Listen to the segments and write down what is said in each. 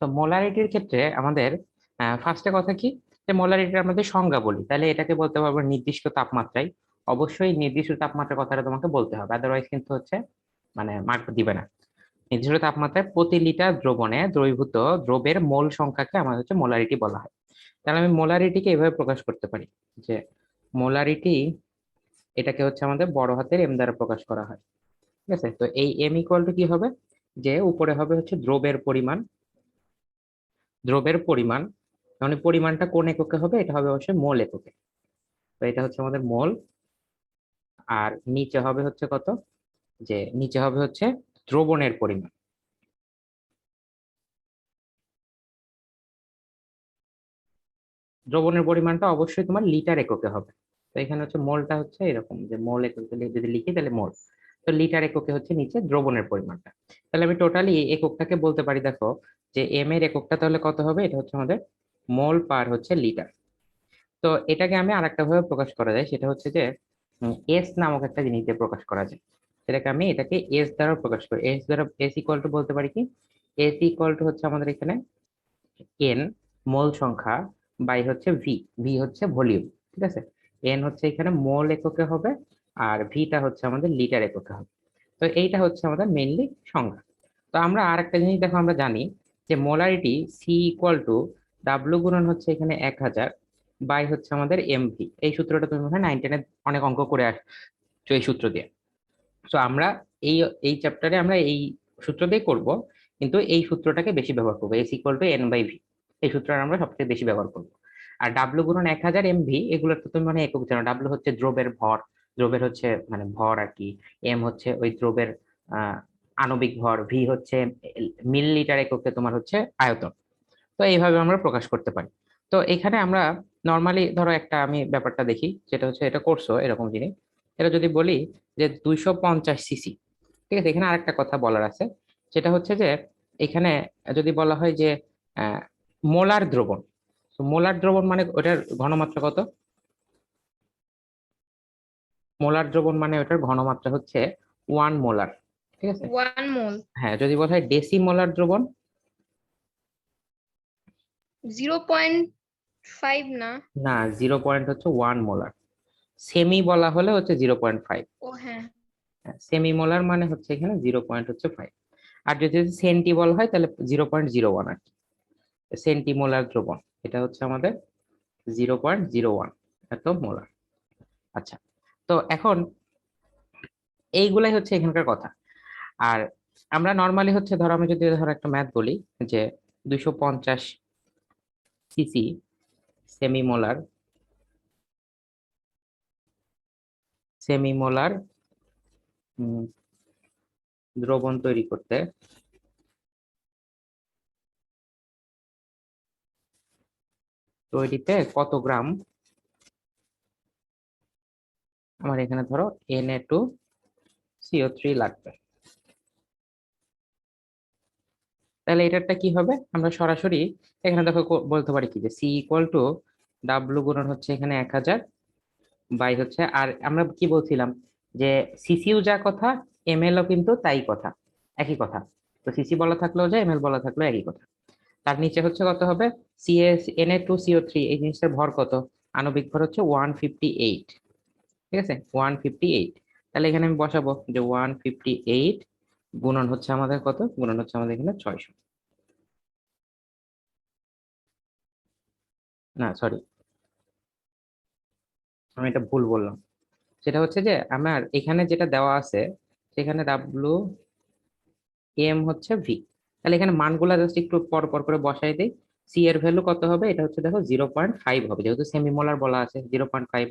তো মোলারিটির ক্ষেত্রে আমাদের ফার্স্টে কথা কি, যে মোলারিটির আমাদের সংজ্ঞা বলি, তাহলে এটাকে বলতে পারবো নির্দিষ্ট তাপমাত্রায়। অবশ্যই নির্দিষ্ট তাপমাত্রার কথাটা তোমাকে বলতে হবে, আদারওয়াইজ কিন্তু হচ্ছে মানে মার্ক দিবে না। নির্দিষ্ট তাপমাত্রায় প্রতি লিটার দ্রবণে দ্রবীভূত দ্রবের মোল সংখ্যাকে আমাদের হচ্ছে মোলারিটি বলা হয়। তাহলে আমি মোলারিটিকে এভাবে প্রকাশ করতে পারি যে মোলারিটি, এটাকে হচ্ছে আমাদের বড় হাতের এম দ্বারা প্রকাশ করা হয়। ঠিক আছে, তো এই এম ইকুয়াল টু কি হবে, যে উপরে হবে হচ্ছে দ্রবের পরিমাণ, দ্রবের পরিমাণ, মানে পরিমাণটা কোন এককে হবে, এটা হবে অবশ্যই মোল এককে। তো এটা হচ্ছে আমাদের মোল। আর নিচে হবে হচ্ছে কত, যে নিচে হবে হচ্ছে দ্রবণের পরিমাণ। দ্রবণের পরিমাণটা অবশ্যই তোমার লিটার এককে হবে। তো এখানে হচ্ছে মোলটা হচ্ছে এরকম, যে মোল এককে যদি লিখি তাহলে মোল, তো লিটার এককে হচ্ছে নিচে দ্রবণের পরিমাণটা। তাহলে আমি টোটালি এককটাকে বলতে পারি, দেখো যে এম এর এককটা তাহলে কত হবে, এটা হচ্ছে আমাদের মোল পার হচ্ছে লিটার। তো এটাকে আমি আরেকটা ভাবে প্রকাশ করা যায়, সেটা হচ্ছে যে এস নামক একটা জিনিস দিয়ে প্রকাশ করা যায়। সেটাকে আমি এটাকে এস দ্বারা প্রকাশ করি, এস দ্বারা এস ইকুয়াল টু বলতে পারি কি, এস ইকুয়াল টু হচ্ছে আমাদের এখানে এন মোল সংখ্যা বাই হচ্ছে ভি, ভি হচ্ছে ভলিউম। ঠিক আছে, এন হচ্ছে এখানে মোল এককে হবে, আর ভিটা হচ্ছে আমাদের লিটার এককে হবে। তো এইটা হচ্ছে আমাদের মেইনলি সংখ্যা। তো আমরা আর একটা জিনিস দেখো, আমরা জানি যে molarity C equal to W গুণন হচ্ছে এখানে 1000 বাই হচ্ছে আমাদের এমভি। এই সূত্রটা তুমি মনে হয় 9-10 অনেক অঙ্ক করে আসছো এই সূত্র দিয়ে। তো আমরা এই এই চ্যাপ্টারে আমরা এই সূত্র দিয়ে করব, কিন্তু এই সূত্রটাকে বেশি ব্যবহার করবো, S equal to N by V. এই সূত্রটা আমরা সবচেয়ে বেশি ব্যবহার করবো। আর ডাব্লু গুণন 1000 এমভি, এগুলোর তো তুমি মানে একক জানো, ডাব্লু হচ্ছে দ্রবের ভর, দ্রবের হচ্ছে মানে ভর আর কি, এম হচ্ছে ওই দ্রবের আহ আণবিক ভর, ভি হচ্ছে মিলিলিটার এককে তোমার হচ্ছে আয়তন। তো এইভাবে আমরা প্রকাশ করতে পারি। তো এখানে আমরা নর্মালি ধরো একটা আমি ব্যাপারটা দেখি, যেটা হচ্ছে এটা করছো এরকম জিনিস, এটা যদি বলি যে 250 সিসি। ঠিক আছে, এখানে আরেকটা কথা বলার আছে, সেটা হচ্ছে যে এখানে যদি বলা হয় যে আহ মোলার দ্রবণ, তো মোলার দ্রবণ মানে ওটার ঘনমাত্রা কত, মোলার দ্রবণ মানে ওটার ঘনমাত্রা হচ্ছে 1 মোলার। ঠিক আছে, 1 মোল। হ্যাঁ যদি বলা হয় ডেসি মোলার দ্রবণ, 0.5 না? না 0 পয়েন্ট হচ্ছে 1 মোলার। সেমি বলা হলে হচ্ছে 0.5। ও হ্যাঁ। সেমি মোলার মানে হচ্ছে এখানে 0 পয়েন্ট হচ্ছে 5। আর যদি সেন্টি বলা হয় তাহলে 0.01 আর কি, সেন্টিমোলার দ্রবণ, এটা হচ্ছে আমাদের 0.01 এত মোলার। আচ্ছা, তো এখন এইগুলাই হচ্ছে এখানকার কথা। আর আমরা নর্মালি হচ্ছে ধরো, আমি যদি ধরো একটা ম্যাথ বলি, যে 250 সিসি সেমিমোলার, সেমিমোলার দ্রবণ তৈরি করতে তৈরিতে কত গ্রাম আমার এখানে ধরো Na2CO3 লাগবে, তাহলে এটারটা কি হবে, আমরা সরাসরি এখানে দেখো বলতে পারি কি, যে সি ইকুয়াল টু ডাব্লু গুণন হচ্ছে এখানে 1000 বাই হচ্ছে, আর আমরা কি বলছিলাম যে সিসিও যা কথা, এমএল ও কিন্তু তাই কথা, একই কথা। তো সিসি বলা থাকলেও যা, এমএল বলা থাকলেও একই কথা। তার নিচে হচ্ছে কত হবে, Na2CO3, এই জিনিসটার ভর কত, আণবিক ভর হচ্ছে 158। ঠিক আছে, 158। তাহলে এখানে আমি বসাবো যে 158 গুণন হচ্ছে আমাদের কত, গুণন হচ্ছে আমাদের এখানে 600, না সরি আমি এটা ভুল বললাম। সেটা হচ্ছে যে আমার এখানে যেটা দেওয়া আছে, সেখানে ডাব্লু এম হচ্ছে ভি, তাহলে এখানে মানগুলা জাস্ট একটু পর পর করে বসাই দিই। সি এর ভ্যালু কত হবে, এটা হচ্ছে দেখো 0.5 হবে, যেহেতু সেমিমোলার বলা আছে 0.5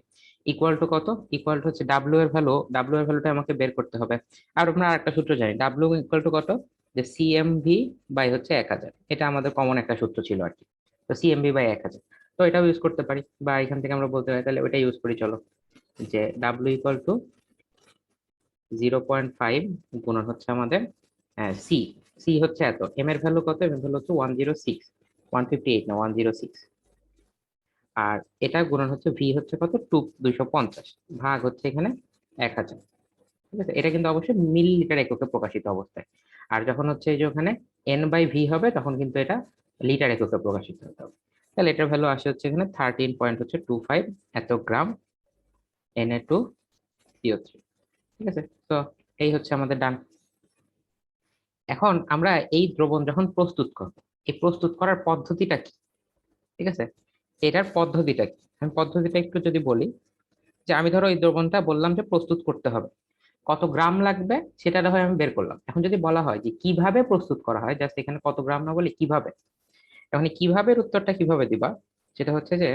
ইকুয়াল টু কত, ইকুয়াল টু হচ্ছে ডাব্লু এর ভ্যালু, ডাব্লু এর ভ্যালুটা আমাকে বের করতে হবে। আর আমরা আরেকটা সূত্র জানি, ডাব্লু ইকুয়াল টু কত, যে সিএমভি বাই হচ্ছে 1000, এটা আমাদের কমন একটা সূত্র ছিল আর কি। তো সিএমভি বাই 1000, তো এটাও ইউজ করতে পারি, বা এখান থেকে আমরা বলতে পারি, তাহলে ওইটা ইউজ করি চলো, যে ডাব্লু ইকুয়াল টু 0.5 গুণন হচ্ছে আমাদের সি, সি হচ্ছে এত, এম এর ভ্যালু কত, এম এর ভ্যালু হচ্ছে 106, 158 না 106। আর এটা গুণন হচ্ছে ভি হচ্ছে কত, 250 ভাগ হচ্ছে এখানে 1000। ঠিক আছে, এটা কিন্তু অবশ্যই মিলিলিটার এককে প্রকাশিত অবস্থায়। আর যখন হচ্ছে এই যে ওখানে এন বাই ভি হবে, তখন কিন্তু এটা লিটার এককে প্রকাশিত হতে হবে। তাহলে এটার ভ্যালু আসে হচ্ছে এখানে 13.25 এত গ্রাম Na2CO3। ঠিক আছে, তো এই হচ্ছে আমাদের ডান। এখন আমরা এই দ্রবণ যখন প্রস্তুত করব, এই প্রস্তুত করার পদ্ধতিটা কি? ঠিক আছে, এটার পদ্ধতিটা কি আমি পদ্ধতিটা একটু যদি বলি, যে আমি ধরো এই দ্রবণটা বললাম যে প্রস্তুত করতে হবে, কত গ্রাম লাগবে সেটা না হয় আমি বের করলাম। এখন যদি বলা হয় যে কিভাবে প্রস্তুত করা হয়, জাস্ট এখানে কত গ্রাম না বলে কিভাবে, এখন এই কিভাবে উত্তরটা কিভাবে দিবা, সেটা হচ্ছে যে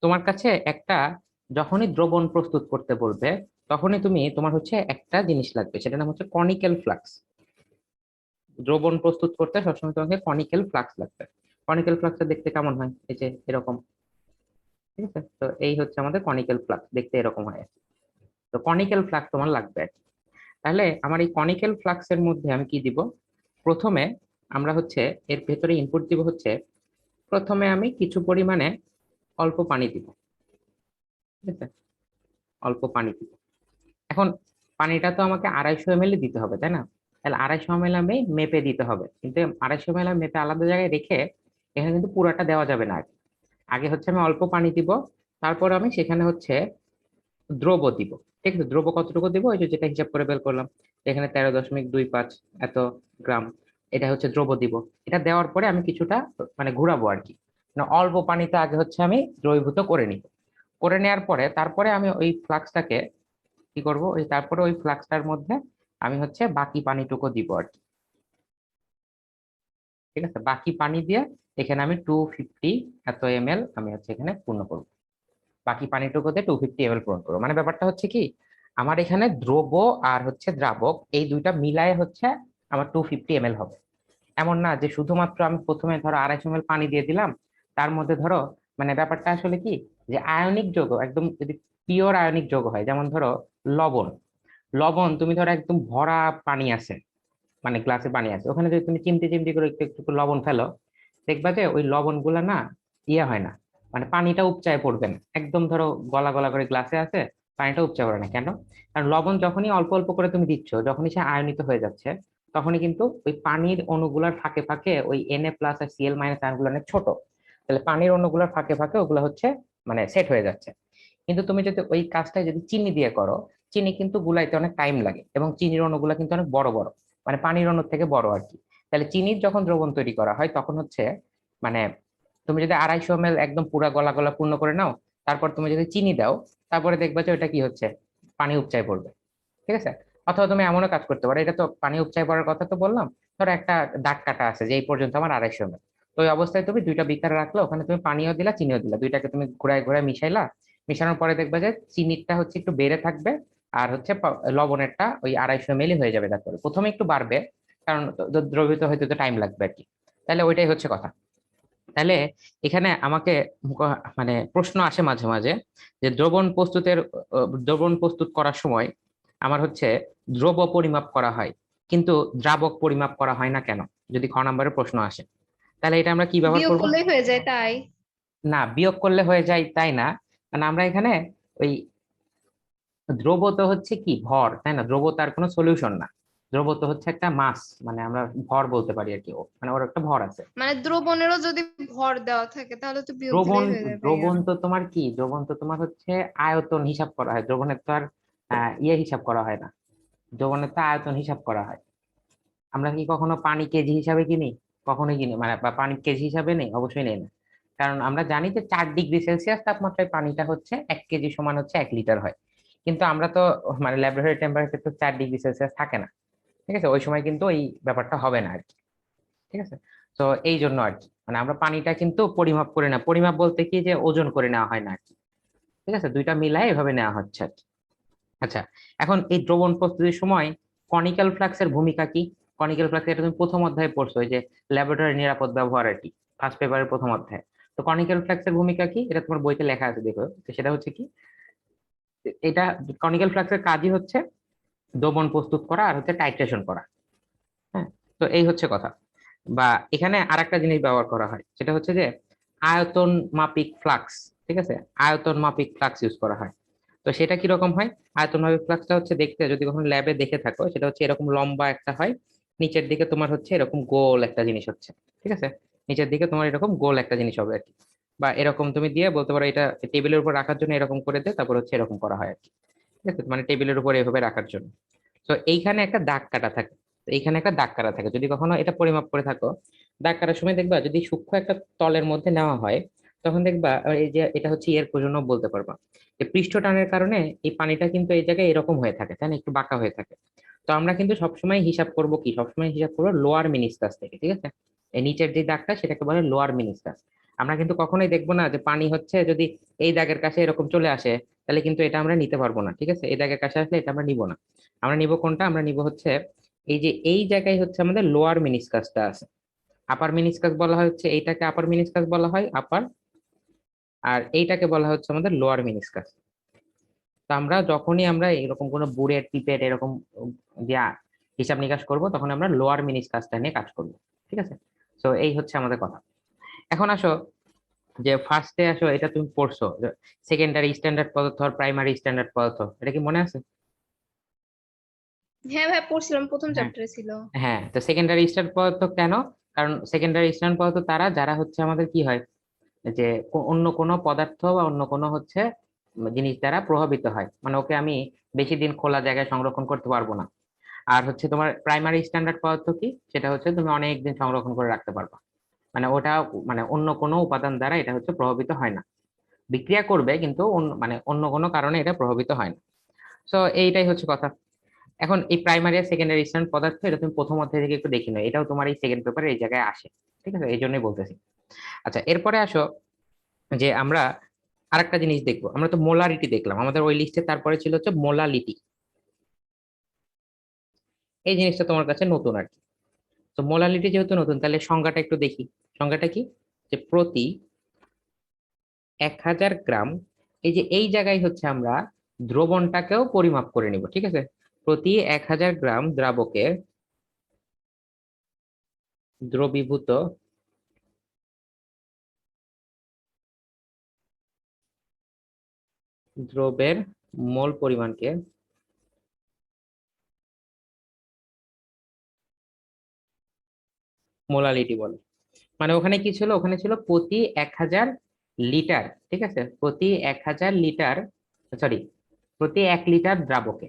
তোমার কাছে একটা, যখনই দ্রবণ প্রস্তুত করতে বলবে তখনই তুমি তোমার হচ্ছে একটা জিনিস লাগবে, সেটা নাম হচ্ছে কনিক্যাল ফ্লাক্স। দ্রবণ প্রস্তুত করতে সবসময় তোমাকে কনিক্যাল ফ্লাক্স লাগবে। কনিক্যাল ফ্লাক্সটা দেখতে কেমন হয়, এই যে এরকম। ঠিক আছে, তো এই হচ্ছে আমাদের কনিক্যাল ফ্লাক্স, দেখতে এরকম হয়। তো কনিক্যাল ফ্লাক্স তোমার লাগবে আর কি। তাহলে আমার এই কনিক্যাল ফ্লাক্সের মধ্যে আমি কি দিব, প্রথমে আমরা হচ্ছে এর ভেতরে ইনপুট দিব হচ্ছে, প্রথমে আমি কিছু পরিমাণে অল্প পানি দিব। ঠিক আছে, অল্প পানি দিব। এখন পানিটা তো আমাকে 250 ml দিতে হবে, তাই না? তাহলে 250 ml আমি মেপে দিতে হবে, কিন্তু 250 ml আমি মেপে আলাদা জায়গায় রেখে এখানে কিন্তু পুরাটা দেওয়া যাবে না। আগে আগে হচ্ছে আমি অল্প পানি দিব, তারপর আমি সেখানে হচ্ছে দ্রব্য দিব। ঠিক আছে, দ্রব্য কতটুকু দিব, ওই যে যেটা হিসাব করে বের করলাম, এখানে 13.25 এত গ্রাম, এটা হচ্ছে দ্রব্য দিব। এটা দেওয়ার পরে আমি কিছুটা মানে ঘুরাবো আর কি, মানে অল্প পানিতে আগে হচ্ছে আমি দ্রবীভূত করে নিব। করে নেওয়ার পরে তারপরে আমি ওই ফ্লাক্সটাকে কি করব, ওই তারপরে ওই ফ্লাক্সটার মধ্যে আমি হচ্ছে বাকি পানিটুকু দিব আর কি। ঠিক আছে, বাকি পানি দিয়ে এখানে আমি 250 এত ml আমি হচ্ছে এখানে পূর্ণ করব। বাকি পানিটুকুতে 250 ml পূরণ করবো, মানে ব্যাপারটা হচ্ছে কি, আমার এখানে দ্রব্য আর হচ্ছে দ্রাবক এই দুইটা মিলায়ে হচ্ছে আমার 250 ml হবে। এমন না যে শুধুমাত্র আমি প্রথমে ধরো 250 ml পানি দিয়ে দিলাম, তার মধ্যে ধরো মানে ব্যাপারটা আসলে কি, যে আয়নিক যৌগ একদম যদি পিওর আয়নিক যৌগ হয়, যেমন ধরো লবণ। লবণ তুমি ধরো একদম ভরা পানি আছে, মানে গ্লাসে পানি আছে, ওখানে যদি তুমি চিমটি চিমটি করে একটু একটু লবণ ফেলো, দেখবা যে ওই লবণ গুলা না ইয়ে হয় না, মানে পানিটা উপচায় পড়বে না। একদম ধরো গলা গলা করে গ্লাসে আছে, পানিটা উপচে পড়ে না কেন? কারণ লবণ যখনই অল্প অল্প করে তুমি দিচ্ছ, যখনই সে আয়নিত হয়ে যাচ্ছে, তখনই কিন্তু ওই পানির অণুগুলার ফাঁকে ফাঁকে ওই Na+ আর Cl- আয়নগুলো অনেক ছোট, তাহলে পানির অণুগুলার ফাঁকে ফাঁকে ওগুলো হচ্ছে মানে সেট হয়ে যাচ্ছে। কিন্তু তুমি যদি ওই কাজটা যদি চিনি দিয়ে করো, চিনি কিন্তু গুলাইতে অনেক টাইম লাগে, এবং চিনির অণুগুলা কিন্তু অনেক বড় বড়, মানে পানির অণুর থেকে বড় আর কি। তাহলে চিনির যখন দ্রবণ তৈরি করা হয় তখন হচ্ছে মানে তুমি যদি 250 ml একদম পুরা গলা গলা পূর্ণ করে নাও, তারপর তুমি যদি চিনি দাও, তারপরে দেখবা যে ওটা কি হচ্ছে, পানি উপচায় পড়বে। ঠিক আছে, অথবা তুমি এমনও কাজ করতে পারো, এটা তো পানি উপচায় পড়ার কথা তো বললাম, ধরো একটা দাগ কাটা আছে যে এই পর্যন্ত আমার 250 ml, তো ওই অবস্থায় তুমি দুইটা বিকার রাখলে, ওখানে তুমি পানিও দিলা চিনিও দিলা, দুইটাকে তুমি ঘুরায় ঘুরায় মিশাইলা। মিশানোর পরে দেখবা যে চিনিটা হচ্ছে একটু বেড়ে থাকবে, আর হচ্ছে লবণেরটা ওই 250 ml হয়ে যাবে। তারপরে প্রথমে একটু বাড়বে, কারণ দ্রবীভূত হইতে তো টাইম লাগবে আর কি। তাহলে ওইটাই হচ্ছে কথা। তাহলে এখানে আমাকে মানে প্রশ্ন আসে মাঝে মাঝে, যে দ্রবণ প্রস্তুত করার সময় আমার হচ্ছে দ্রব্য পরিমাপ করা হয়, কিন্তু দ্রাবক পরিমাপ করা হয় না কেন, যদি খ নম্বরের প্রশ্ন আসে। তাহলে এটা আমরা কি ব্যবহার বিয়োগ করব? করলেই হয়ে যায় তাই। না, বিয়োগ করলে হয়ে যায় তাই না, কারণ আমরা এখানে ওই দ্রব্য তো হচ্ছে কি ভর, তাই না? দ্রব্য তার কোনো সলিউশন না, দ্রব্য তো হচ্ছে একটা মাস, মানে আমরা ভর বলতে পারি আর কি, মানে ওর একটা ভর আছে। মানে দ্রবণেরও যদি ভর দেওয়া থাকে তাহলে তো বিয়োগ দ্রবণ দিলেই হয়ে যায়, ভাইয়া। দ্রবণ তো তোমার কি, দ্রবণ তো তোমার হচ্ছে আয়তন হিসাব করা হয়, দ্রবণের তো আর ইয়ে হিসাব করা হয় না, দ্রবণের তো আয়তন হিসাব করা হয়। আমরা কি কখনো পানি কেজি হিসাবে কিনি? কখনোই কিনি মানে, বা পানি কেজি হিসাবে নেই, অবশ্যই নেই না। কারণ আমরা জানি যে 4°C তাপমাত্রায় পানিটা হচ্ছে 1 কেজি সমান হচ্ছে 1 লিটার হয়। কিন্তু আমরা তো মানে ল্যাবরেটরি টেম্পারেচার তো 4°C থাকে না। ঠিক আছে, ওই সময় কিন্তু ওই ব্যাপারটা হবে না আর কি। ঠিক আছে, তো এই জন্য আর কি, মানে আমরা পানিটা কিন্তু পরিমাপ করে না, পরিমাপ বলতে কি যে ওজন করে নেওয়া হয় না আর কি। ঠিক আছে, দুইটা মিলাই এভাবে নেওয়া হচ্ছে আর কি। আচ্ছা, এখন এই দ্রবণ প্রস্তুতির সময় কনিক্যাল ফ্লাক্সের ভূমিকা কি? কনিক্যাল ফ্লাক্স এটা তুমি প্রথম অধ্যায়ে পড়ছো, ওই যে ল্যাবরেটরি নিরাপদ ব্যবহার আর কি, ফার্স্ট পেপারের প্রথম অধ্যায়। তো কনিক্যাল ফ্লাক্সের ভূমিকা কি, এটা তোমার বইতে লেখা আছে, দেখো। তো সেটা হচ্ছে কি, এটা কনিক্যাল ফ্লাক্সের কাজই হচ্ছে দ্রবণ প্রস্তুত করা আর হচ্ছে টাইট্রেশন করা। হ্যাঁ, তো এই হচ্ছে কথা। বা এখানে আরেকটা জিনিস ব্যবহার করা হয়, সেটা হচ্ছে যে আয়তন মাপিক ফ্লাক্স। ঠিক আছে, আয়তন মাপিক ফ্লাক্স ইউজ করা হয়। তো সেটা কিরকম হয়? আয়তন মাপিক ফ্লাক্সটা হচ্ছে দেখতে, যদি কখনো ল্যাবে দেখে থাকো, সেটা হচ্ছে এরকম লম্বা একটা হয়, নিচের দিকে তোমার হচ্ছে এরকম গোল একটা জিনিস হচ্ছে, ঠিক আছে? নিচের দিকে তোমার এরকম গোল একটা জিনিস হবে আর কি, বা এরকম তুমি দিয়ে বলতে পারো এটা টেবিলের উপর রাখার জন্য এরকম করে দে, তারপর হচ্ছে এরকম করা হয় আর কি, ঠিক আছে? মানে টেবিলের উপর এভাবে রাখার জন্য। তো এইখানে একটা দাগ কাটা থাকে, তো এইখানে একটা দাগ কাটা থাকে, যদি কখনো এটা পরিমাপ করে থাকো, দাগ কাটার সময় দেখবা যদি সূক্ষ্ম একটা তলের মধ্যে নেওয়া হয়, তখন দেখবা এই যে এটা হচ্ছে এর জন্য বলতে পারবা যে পৃষ্ঠ টানের কারণে এই পানিটা কিন্তু এই জায়গায় এরকম হয়ে থাকে, তাই না, একটু বাঁকা হয়ে থাকে। তো আমরা কিন্তু সবসময় হিসাব করব কি, সবসময় হিসাব করবো লোয়ার মিনিসকাস থেকে, ঠিক আছে? এই নিচের যে দাগটা সেটাকে বলে লোয়ার মিনিসকাস। আমরা কিন্তু কখনোই দেখবো না যে পানি হচ্ছে যদি এই দাগের কাছে এরকম চলে আসে, তাহলে কিন্তু এটা আমরা নিতে পারবো না, ঠিক আছে? এই দাগের কাছে আসলে এটা আমরা নিব না। আমরা নিব কোনটা, আমরা নিব হচ্ছে এই যে এই জায়গায় হচ্ছে আমাদের লোয়ার মিনিসকাসটা আছে। আপার মিনিসকাস বলা হয় হচ্ছে এইটাকে আপার মিনিসকাস বলা হয়, আপার। আর এইটাকে বলা হচ্ছে আমাদের লোয়ার মিনিসকাস। তো আমরা যখনই আমরা এরকম কোনো বুড়ের টিপের এরকম দিয়া হিসাব নিকাশ করব, তখন আমরা লোয়ার মিনিসকাসটা নিয়ে কাজ করব, ঠিক আছে? তো এই হচ্ছে আমাদের কথা। এখন আসো যে ফার্স্টে আসো, এটা তুমি পড়ছো সেকেন্ডারি স্ট্যান্ডার্ড পদার্থ আর প্রাইমারি স্ট্যান্ডার্ড পদার্থ, এটা কি মনে আছে? হ্যাঁ ভাই, পড়ছিলাম, প্রথম হ্যাঁ, চ্যাপ্টারে ছিল। হ্যাঁ। তো সেকেন্ডারি স্ট্যান্ডার্ড পদার্থ কেন? কারণ সেকেন্ডারি স্ট্যান্ডার্ড পদার্থ তারা যারা হচ্ছে আমাদের কি হয়, যে অন্য কোনো পদার্থ বা অন্য কোনো হচ্ছে জিনিস দ্বারা প্রভাবিত হয়, মানে ওকে আমি বেশি দিন খোলা জায়গায় সংরক্ষণ করতে পারবো না। আর হচ্ছে তোমার প্রাইমারি স্ট্যান্ডার্ড পদার্থ কি, সেটা হচ্ছে তুমি অনেক দিন সংরক্ষণ করে রাখতে পারবা, মানে ওটা মানে অন্য কোনো উপাদান দ্বারা এটা হচ্ছে প্রভাবিত হয় না। বিক্রিয়া করবে কিন্তু মানে অন্য কোনো কারণে এটা প্রভাবিত হয় না। তো এইটাই হচ্ছে কথা। এখন এই প্রাইমারি আর সেকেন্ডারি স্ট্যান্ডার্ড পদার্থ এটা তুমি প্রথম অধ্যায় থেকে একটু দেখে নাও, এটাও তোমার এই সেকেন্ড পেপারে এই জায়গায় আসে, ঠিক আছে? এই জন্যই বলতেছি। আচ্ছা, এরপরে আসো যে আমরা আরেকটা জিনিস দেখবো। আমরা তো মোলারিটি দেখলাম আমাদের ওই লিস্টে, তারপরে ছিল হচ্ছে মোলালিটি। এই জিনিসটা তোমার কাছে নতুন আর কি। তো মোলালিটি যেহেতু নতুন, তাহলে সংজ্ঞাটা একটু দেখি। সংজ্ঞাটা কি, যে প্রতি 1000 গ্রাম, এই যে এই জায়গায় হচ্ছে আমরা দ্রবণটাকেও পরিমাপ করে নিব, ঠিক আছে? প্রতি 1000 গ্রাম দ্রাবকে দ্রবীভূত দ্রবের মোল পরিমাণকে মোলালিটি বলে। মানে ওখানে কি ছিল, ওখানে ছিল প্রতি 1000 লিটার, ঠিক আছে? প্রতি 1000 লিটার, সরি, প্রতি 1 লিটার দ্রাবকে,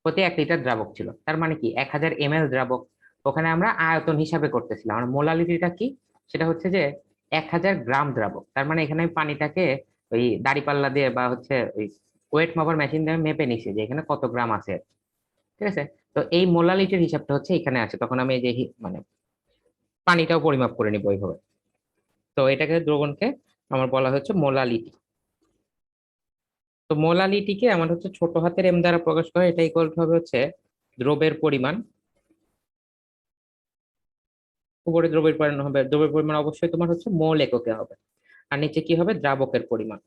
প্রতি 1 লিটার দ্রাবক ছিল, তার মানে কি 1000 ml দ্রাবক। ওখানে আমরা আয়তন হিসাবে করতেছিলাম। আমরা মোলালিটিটা কি, সেটা হচ্ছে যে 1000 গ্রাম দ্রাবক, তার মানে এখানে আমি পানিটাকে ওই দাঁড়িপাল্লা দিয়ে বা হচ্ছে ওই ওয়েট মাপার মেশিন দিয়ে মেপে নিছি যে এখানে কত গ্রাম আছে, ঠিক আছে? তো এই মোলালিটির হিসাবটা হচ্ছে এখানে আছে, তখন আমি এই যে মানে পানিটাও পরিমাপ করে নিবো ওইভাবে। তো এটাকে দ্রবণকে আমার বলা হচ্ছে মোলালিটি। তো মোলালিটিকে আমার হচ্ছে ছোট হাতের এম দ্বারা প্রকাশ করে, এটা ইকুয়াল হবে হচ্ছে দ্রবের পরিমাণ। উপরে দ্রবের পরিমাণ হবে, দ্রবের পরিমাণ অবশ্যই তোমার হচ্ছে মোল এককে হবে, আর নিচে কি হবে, দ্রাবকের পরিমাণ।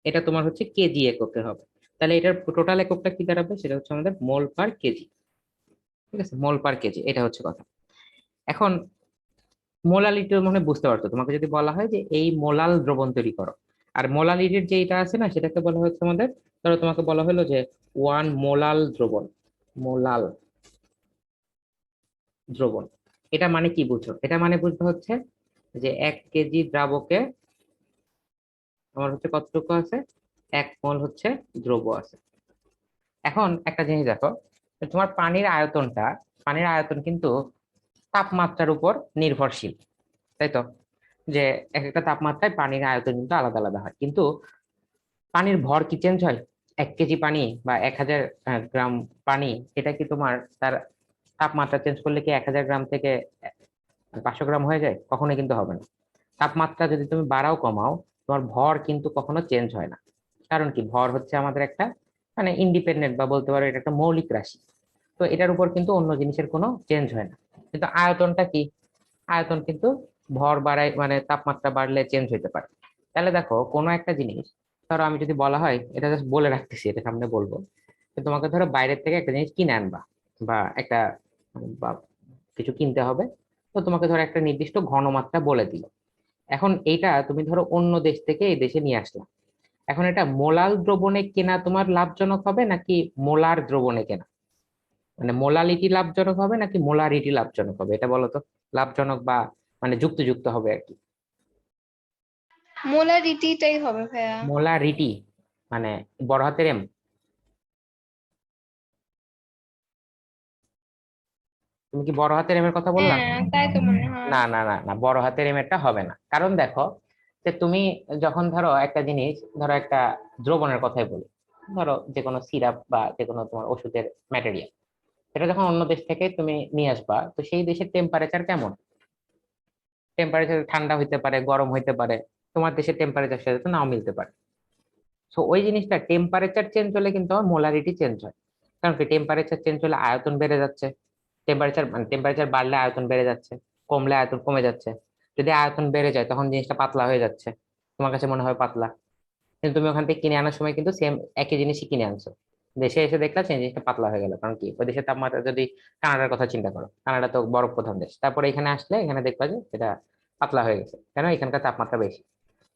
এটা তোমার হচ্ছে কেজি এককে হবে। তাহলে এটার টোটাল এককটা কি দাঁড়াবে, সেটা হচ্ছে আমাদের মোল পার কেজি, ঠিক আছে? মোল পার কেজি, এটা হচ্ছে কথা। এখন মোলালিটি মানে বুঝতে পারছো, তোমাকে যদি বলা হয় যে এই মোলাল দ্রবণ তৈরি করো, আর মোলালিটির যে এটা আছে না, সেটাকে বলা হচ্ছে আমাদের, ধরো তোমাকে বলা হলো যে 1 মোলাল দ্রবণ, মোলাল দ্রবণ, এটা মানে কি বুঝছো? এটা মানে বুঝতে হচ্ছে যে 1 কেজি দ্রাবকে আমার হচ্ছে কতটুকু আছে, 1 মোল হচ্ছে দ্রব আছে। এখন একটা জিনিস দেখো, তোমার পানির আয়তন কিন্তু তাপমাত্রার উপর নির্ভরশীল, তাই তো? যে এক একটা তাপমাত্রায় পানির আয়তন কিন্তু আলাদা আলাদা হয়, কিন্তু পানির ভর কি চেঞ্জ হয়? 1 কেজি পানি বা 1000 গ্রাম পানি, এটা কি তোমার তার তাপমাত্রা চেঞ্জ করলে কি 1000 গ্রাম থেকে 500 গ্রাম হয়ে যায়? কখনোই কিন্তু হবে না। তাপমাত্রা যদি তুমি বাড়াও কমাও, তোমার ভর কিন্তু কখনো চেঞ্জ হয় না। কারণ কি, ভর হচ্ছে আমাদের একটা মানে ইন্ডিপেন্ডেন্ট, বা বলতে পারো এটা একটা মৌলিক রাশি। তো এটার উপর কিন্তু অন্য জিনিসের কোনো চেঞ্জ হয় না। কিন্তু আয়তনটা কি, আয়তন কিন্তু ভর বাড়ায় মানে তাপমাত্রা বাড়লে চেঞ্জ হইতে পারে। তাহলে দেখো কোনো একটা জিনিস, ধরো আমি যদি বলা হয়, এটা জাস্ট বলে রাখতেছি, এটা সামনে বলবো, তো তোমাকে ধরো বাইরের থেকে একটা জিনিস কিনে আনবা, বা একটা বা কিছু কিনতে হবে, তো তোমাকে ধরো একটা নির্দিষ্ট ঘনমাত্রা বলে দিল। এখন এইটা তুমি ধরো অন্য দেশ থেকে এই দেশে নিয়ে আসলা, এখন এটা মোলাল দ্রবণে কেনা তোমার লাভজনক হবে নাকি মোলার দ্রবণে কেনা, মানে মোলালিটি লাভজনক হবে নাকি মোলারিটি লাভজনক হবে, এটা বলো তো। লাভজনক বা মানে যুক্ত হবে আর কি। মোলারিটিটাই হবে ভাইয়া। মোলারিটি মানে বড় হাতের এম। তুমি কি বড় হাতের এম এর কথা বললা? হ্যাঁ, তাই তো মনে হয়। না না না না, বড় হাতের এম এরটা হবে না, কারণ দেখো যে তুমি যখন ধরো একটা জিনিস, ধরো একটা দ্রবণের কথাই বলি, ধরো যে কোনো সিরাপ বা যে কোনো তোমার ওষুধের ম্যাটেরিয়াল, এটা যখন অন্য দেশ থেকে তুমি নিয়ে আসবা, তো সেই দেশের টেম্পারেচার কেমন, টেম্পারেচার ঠান্ডা হইতে পারে, গরম হইতে পারে, তোমার দেশের টেম্পারেচার সাথে তো নাও মিলতে পারে। সো ওই জিনিসটা টেম্পারেচার চেঞ্জ হলে কিন্তু আমার মোলারিটি চেঞ্জ হয়। কারণ কি, টেম্পারেচার চেঞ্জ হলে আয়তন বেড়ে যাচ্ছে, টেম্পারেচার বাড়লে আয়তন বেড়ে যাচ্ছে, কমলে আয়তন কমে যাচ্ছে। যদি আয়তন বেড়ে যায় তখন জিনিসটা পাতলা হয়ে যাচ্ছে, তোমার কাছে মনে হয় পাতলা, কিন্তু তুমি ওখান থেকে কিনে আনার সময় কিন্তু সেম একই জিনিসই কিনে আনছো, দেশে এসে দেখলা সেই জিনিসটা পাতলা হয়ে গেল। কারণ কি, ওই দেশের তাপমাত্রা, যদি কানাডার কথা চিন্তা করো, কানাডা তো বরফ প্রধান দেশ, তারপরে এখানে আসলে এখানে দেখবা যে এটা পাতলা হয়ে গেছে, কেন, এখানকার তাপমাত্রা বেশি।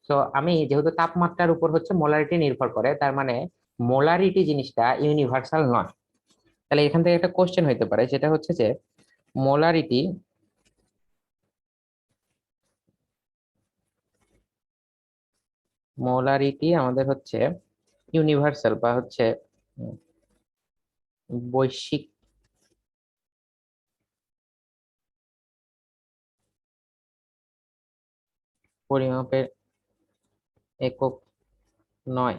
তো আমি যেহেতু তাপমাত্রার উপর হচ্ছে মোলারিটি নির্ভর করে, তার মানে মোলারিটি জিনিসটা ইউনিভার্সাল নয়। তাহলে এখান থেকে একটা কোশ্চেন হইতে পারে, সেটা হচ্ছে যে মোলারিটি মোলারিটি আমাদের হচ্ছে ইউনিভার্সাল বা হচ্ছে উম, বৈশ্বিক পরিমাপের একক নয়,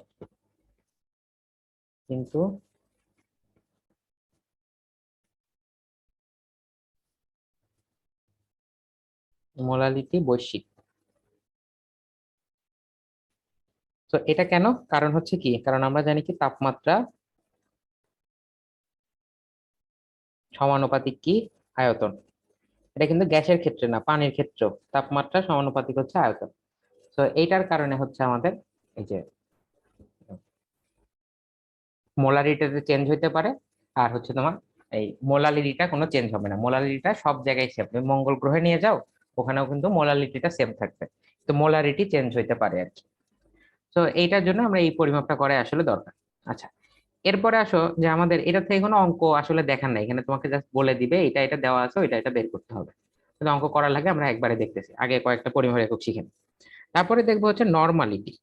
কিন্তু মোলারিটি বৈশ্বিক। তো এটা কেন, কারণ হচ্ছে কি, কারণ আমরা জানি কি তাপমাত্রা সমানুপাতিক কি আয়তন। এটা কিন্তু গ্যাসের ক্ষেত্রে না, পানির ক্ষেত্রেও তাপমাত্রা সমানুপাতিক হচ্ছে আয়তন। তো এইটার কারণে হচ্ছে আমাদের এই যে মোলারিটিতে চেঞ্জ হইতে পারে। আর হচ্ছে তোমার এই মোলালিটিটা কোনো চেঞ্জ হবে না, মোলালিটিটা সব জায়গায় সেম, তুমি মঙ্গল গ্রহে নিয়ে যাও, ওখানেও কিন্তু মোলালিটিটা সেম থাকবে, তো মোলারিটি চেঞ্জ হইতে পারে আর কি। তো এইটার জন্য আমরা এই পরিমাপটা করে আসলে দরকার। আচ্ছা, এরপরে আসো যে আমাদের এটা থেকে কোনো অঙ্ক আসলে দেখার নাই, এখানে তোমাকে জাস্ট বলে দিবে এটা এটা দেওয়া আছে, এটা বের করতে হবে। কিন্তু অঙ্ক করার লাগে আমরা একবারে দেখতেছি, আগে কয়েকটা পরিমাপের একক শিখে নিই। তারপরে দেখবো হচ্ছে নর্মালিটি।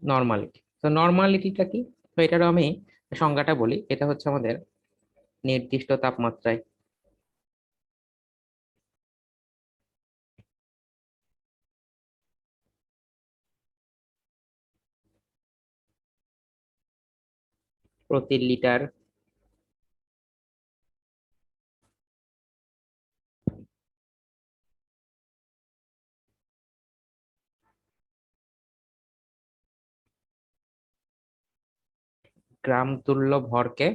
নর্মালিটি, তো নর্মালিটিটা কি? তো এটারও আমি সংজ্ঞাটা বলি, এটা হচ্ছে আমাদের নির্দিষ্ট তাপমাত্রায় প্রতি লিটার গ্রাম তুল্য ভরকে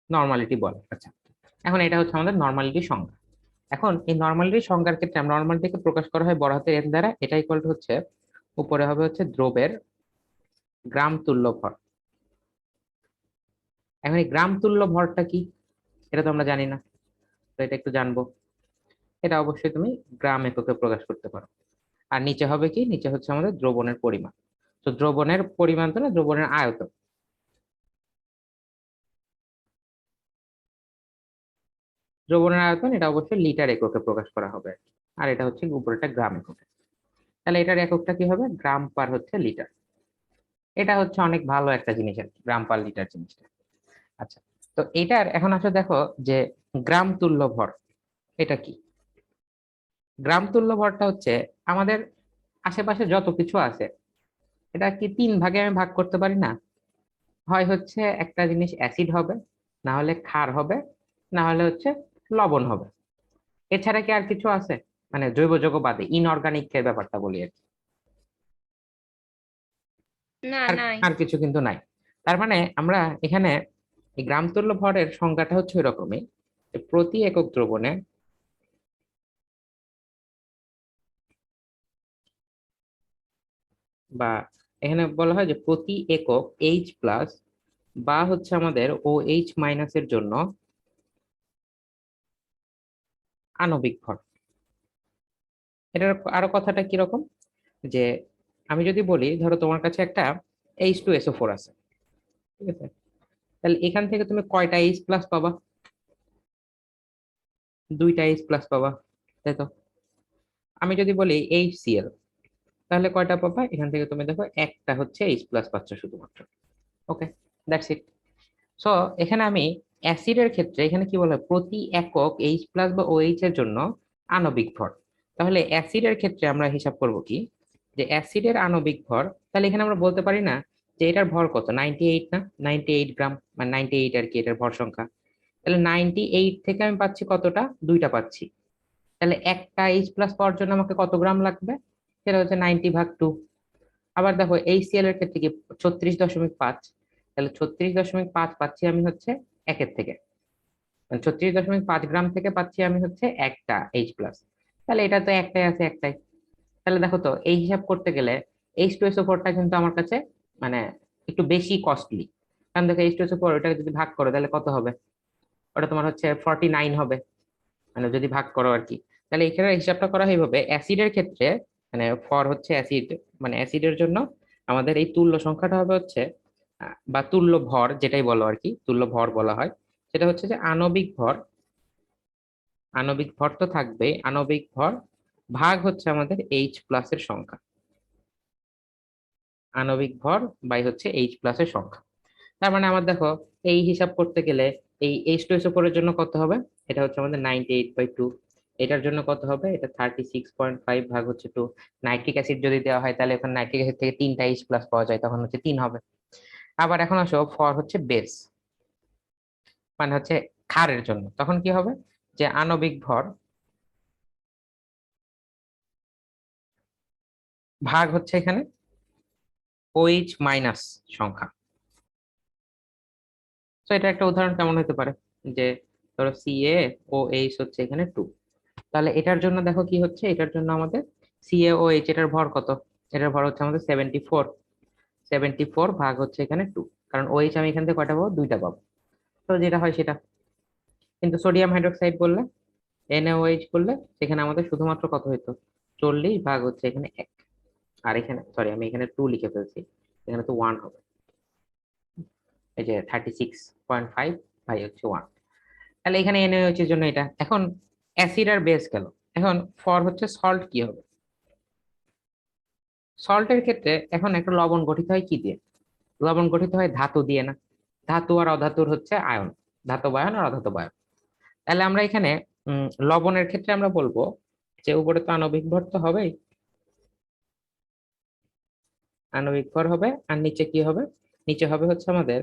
নর্মালিটি বলে। আচ্ছা, এখন এটা হচ্ছে আমাদের নর্মালিটির সংজ্ঞা। এখন এই নর্মালিটির সংজ্ঞার ক্ষেত্রে আমরা নর্মালিটিকে প্রকাশ করা হয় বড় হাতের এন দ্বারা, এটা ইকুয়াল টু হচ্ছে উপরে হবে হচ্ছে দ্রবের গ্রাম তুল্য ভর। এখন এই গ্রাম তুল্য ভরটা কি, এটা তো আমরা জানি না, তো এটা একটু জানবো। এটা অবশ্যই তুমি গ্রাম এককে প্রকাশ করতে পারো। আর নিচে হবে কি, নিচে হচ্ছে আমাদের দ্রবণের পরিমাণ। তো দ্রবণের পরিমাণ তো না, দ্রবণের আয়তন। দ্রবণের আয়তন এটা অবশ্যই লিটার এককে প্রকাশ করা হবে আর কি। আর এটা হচ্ছে উপরেটা গ্রাম এককে। তাহলে এটার এককটা কি হবে, গ্রাম পার হচ্ছে লিটার। এটা হচ্ছে অনেক ভালো একটা জিনিস আর কি, গ্রাম পার লিটার জিনিসটা। আচ্ছা, তো এটার এখন আসলে দেখো যে গ্রাম তুল্য ভর এটা কি। গ্রাম তুল্য ভরটা হচ্ছে আমাদের আশেপাশে যত কিছু আছে, এটা কি তিন ভাগে আমি ভাগ করতে পারি না? হয় হচ্ছে একটা জিনিস অ্যাসিড হবে, না হলে ক্ষার হবে, না হলে হচ্ছে লবণ হবে। এছাড়া কি আর কিছু আছে? মানে জৈব যৌগ বাদে ইনঅর্গানিক এর ব্যাপারটা বলি আর কি। না, আর নাই। আর কিছু কিন্তু নাই। তার মানে আমরা এখানে এই গ্রাম তুল্য ভরের সংজ্ঞাটা হচ্ছে এরকমই, যে প্রতি একক দ্রবণে বা এখানে বলা হয় যে প্রতি একক এইচ প্লাস বা হচ্ছে আমাদের ও এইচ মাইনাসের জন্য আণবিক ভর। এটার আরো কথাটা কিরকম, যে আমি যদি বলি ধরো তোমার কাছে একটা H2SO4 আছে, ঠিক আছে, তাহলে এখান থেকে তুমি কয়টা এইচ প্লাস পাবা? দুইটা এইচ প্লাস পাবা, তাই তো? আমি যদি বলি HCl, তাহলে কয়টা পাবা? এখান থেকে তুমি দেখো একটা হচ্ছে এইচ প্লাস পাচ্ছ শুধুমাত্র। ওকে, দ্যাটস ইট। সো এখানে আমি অ্যাসিডের ক্ষেত্রে এখানে কি বলে, প্রতি একক এইচ প্লাস বা ওএইচ এর জন্য আণবিক ভর। তাহলে অ্যাসিডের ক্ষেত্রে আমরা হিসাব করব কি, যে অ্যাসিডের আণবিক ভর, তাহলে এখানে আমরা বলতে পারি না যে এটার ভর কত, 98 না, 98 গ্রাম, মানে 98 আর কি এটার ভর সংখ্যা। তাহলে 98 থেকে আমি পাচ্ছি কতটা, দুইটা পাচ্ছি। তাহলে একটা এইচ প্লাস পাওয়ার জন্য আমাকে কত গ্রাম লাগবে, সেটা হচ্ছে 90/2। আবার দেখো HCl এর ক্ষেত্রে কি 36.5, তাহলে 36.5 পাচ্ছি আমি হচ্ছে একের থেকে, মানে 36.5 গ্রাম থেকে পাচ্ছি আমি হচ্ছে একটা এইচ প্লাস। তাহলে এটা তো একটাই আছে, একটাই। তাহলে দেখো তো এই হিসাব করতে গেলে H2SO4টা কিন্তু আমার কাছে মানে একটু বেশি কস্টলি। কারণ দেখো H2SO4 ওটাকে যদি ভাগ করো তাহলে কত হবে, ওটা তোমার হচ্ছে 49 হবে, মানে যদি ভাগ করো আর কি। তাহলে এখানে হিসাবটা করা হয় এইভাবে, অ্যাসিডের ক্ষেত্রে মানে ফর হচ্ছে অ্যাসিড, মানে অ্যাসিডের জন্য আমাদের এই তুল্য সংখ্যাটা হবে হচ্ছে বা তুল্য ভর যেটাই বলো আর কি, তুল্য ভর বলা হয়, সেটা হচ্ছে যে আণবিক ভর। আণবিক ভর তো থাকবে, আণবিক ভর ভাগ হচ্ছে আমাদের এইচ প্লাস এর সংখ্যা, আণবিক ভর বাই হচ্ছে এইচ প্লাস এর সংখ্যা। তার মানে আমার দেখো এই হিসাব করতে গেলে এই H2SO4 এর জন্য কত হবে, এটা হচ্ছে আমাদের 98/2। এটার জন্য কত হবে, এটা 36.5 ভাগ হচ্ছে 2। নাইট্রিক অ্যাসিড যদি দেওয়া হয় তাহলে এখন নাইট্রিক অ্যাসিড থেকে তিনটা H প্লাস পাওয়া যায়, তখন হচ্ছে 3 হবে। আবার এখন আসো ফর হচ্ছে বেস, মানে হচ্ছে ক্ষারের জন্য, তখন কি হবে, যে আণবিক ভর ভাগ হচ্ছে এখানে OH মাইনাস সংখ্যা। তো এটা একটা উদাহরণ কেমন হতে পারে, যে ধরো CaOH হচ্ছে এখানে 2, তাহলে এটার জন্য দেখো কি হচ্ছে, এটার জন্য আমাদের CaOH এটার ভর কত, এটার ভর হচ্ছে আমাদের 74। 74 ভাগ হচ্ছে এখানে 2, কারণ OH আমি এখান থেকে কয়টা পাবো, দুইটা পাবো। তো যেটা হয় সেটা। কিন্তু সোডিয়াম হাইড্রোক্সাইড বললে, NaOH করলে, সেখানে আমাদের শুধুমাত্র কত হইতো, 40 ভাগ হচ্ছে এখানে 1। আর এখানে সরি আমি এখানে 2 লিখে ফেলছি, এখানে তো 1 হবে। এই যে 36.5 ভাই হচ্ছে 1। তাহলে এখানে NaOH এর জন্য এটা। এখন অ্যাসিড আর বেস গেল, এখন ফর হচ্ছে সল্ট কি হবে। সল্টের ক্ষেত্রে এখন একটা লবণ গঠিত হয় কি দিয়ে, লবণ গঠিত হয় ধাতু দিয়ে না, ধাতু আর অধাতুর হচ্ছে আয়ন, ধাতব আয়ন আর অধাতব আয়ন। তাহলে আমরা এখানে লবণের ক্ষেত্রে আমরা বলবো যে উপরে তো আণবিক ভর তো হবেই, আণবিক ভর হবে, আর নিচে কি হবে, নিচে হবে হচ্ছে আমাদের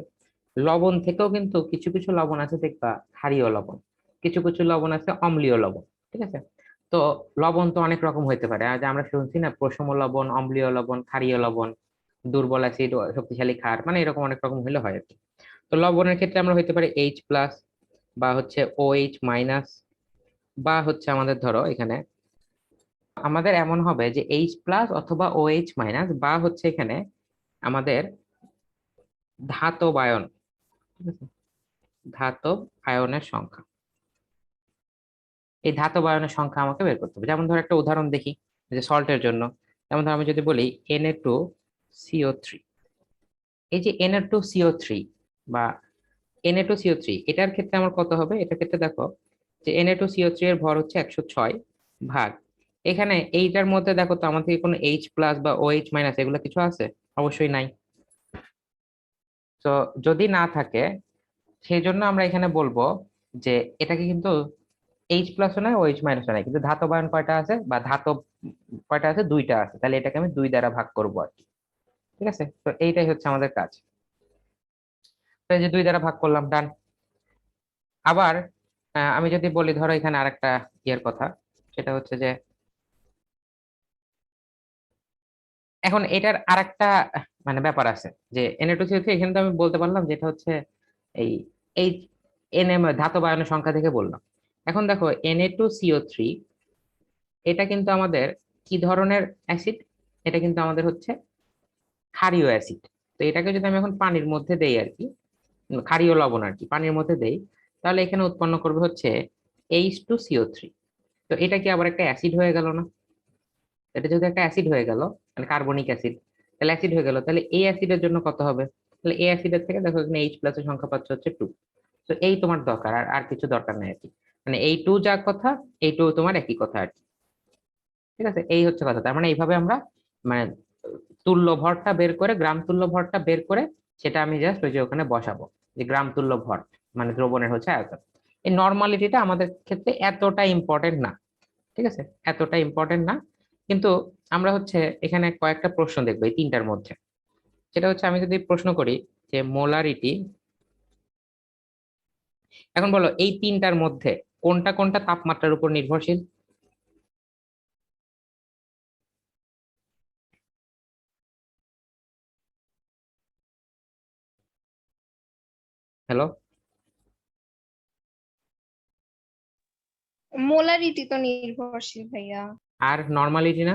লবণ থেকেও কিন্তু কিছু কিছু লবণ আছে দেখবা ক্ষারীয় লবণ, কিছু কিছু লবণ আছে অম্লীয় লবণ, ঠিক আছে। তো লবণ তো অনেক রকম হইতে পারে, আজ আমরা শুনছি না প্রশম লবণ, অম্লীয় লবণ, ক্ষারীয় লবণ, দুর্বল অ্যাসিড, শক্তিশালী ক্ষার, মানে এরকম অনেক রকম হলে হয় আর কি। তো লবণের ক্ষেত্রে আমরা হইতে পারি এইচ প্লাস বা হচ্ছে OH মাইনাস, বা হচ্ছে আমাদের ধরো এখানে আমাদের এমন হবে যে এইচ প্লাস অথবা OH মাইনাস, বা হচ্ছে এখানে আমাদের ধাতব আয়ন, ঠিক আছে, ধাতব আয়নের সংখ্যা। এই ধাতব আয়নের সংখ্যা আমাকে বের করতে হবে। যেমন ধর একটা উদাহরণ দেখি, যে সল্টের জন্য, যেমন ধর আমি যদি বলি Na2CO3, এই যে Na2CO3 বা Na2CO3, এটার ক্ষেত্রে আমার কত হবে, এটার ক্ষেত্রে দেখো যে Na2CO3 এর ভর হচ্ছে 106 ভাগ, এখানে এইটার মধ্যে দেখো তো আমাদের কি কোনো H প্লাস বা OH মাইনাস এগুলো কিছু আছে, অবশ্যই নাই। তো যদি না থাকে, সেই জন্য আমরা এখানে বলবো যে এটাকে কিন্তু এইচ প্লাস নয়, OH মাইনাস নয়, কিন্তু ধাতব আয়ন কয়টা আছে বা ধাতব কয়টা আছে, দুইটা আছে, তাহলে এটাকে আমি 2 দ্বারা ভাগ করবো আর কি। ঠিক আছে, তো এইটাই হচ্ছে আমাদের কাজ। তো এই যে 2 দ্বারা ভাগ করলাম, ডান। আবার আমি যদি বলি ধরো এখানে আরেকটা ইয়ের কথা, সেটা হচ্ছে যে এখন এটার আরেকটা মানে ব্যাপার আছে, যে Na2CO3 এখানে তো আমি বলতে পারলাম যেটা হচ্ছে এই এই NM ধাতব আয়নের সংখ্যা থেকে বললাম। এখন দেখো Na2CO3 এটা কিন্তু আমাদের কি ধরনের অ্যাসিড, এটা কিন্তু আমাদের হচ্ছে ক্ষারীয় অ্যাসিড। তো এটাকে যদি আমি এখন পানির মধ্যে দেই আর কি, ক্ষারীয় লবণ আর কি পানির মধ্যে দেই, তাহলে এখানে উৎপন্ন করবে হচ্ছে H2CO3। তো এটা কি আবার একটা অ্যাসিড হয়ে গেল না? এটা যদি একটা অ্যাসিড হয়ে গেল, মানে কার্বনিক অ্যাসিড, তাহলে অ্যাসিড হয়ে গেল, তাহলে এই অ্যাসিডের জন্য কত হবে? তাহলে এই অ্যাসিডের থেকে দেখো এখানে H প্লাস এর সংখ্যা পাচ্ছ হচ্ছে 2। তো এই তোমার দরকার, আর আর কিছু দরকার নাই আর কি। মানে এই 2 যা কথা, এই 2 তোমার একই কথা আর কি। ঠিক আছে, এই হচ্ছে কথা। তার মানে এইভাবে আমরা মানে তুল্য ভরটা বের করে, গ্রাম তুল্য ভরটা বের করে, সেটা আমি জাস্ট ওই যে ওখানে বসাবো, যে গ্রাম তুল্য ভর মানে দ্রবণের হচ্ছে আয়তন। এই নর্মালিটিটা আমাদের ক্ষেত্রে এতটা ইম্পর্টেন্ট না, ঠিক আছে, এতটা ইম্পর্টেন্ট না। কিন্তু আমরা হচ্ছে এখানে কয়েকটা প্রশ্ন দেখবো এই তিনটার মধ্যে। সেটা হচ্ছে আমি যদি প্রশ্ন করি যে মোলারিটি, এখন বলো এই তিনটার মধ্যে কোনটা কোনটা তাপমাত্রার উপর নির্ভরশীল? হ্যালো? মোলারিটি তো নির্ভরশীল ভাইয়া। আর নর্মালিটি না?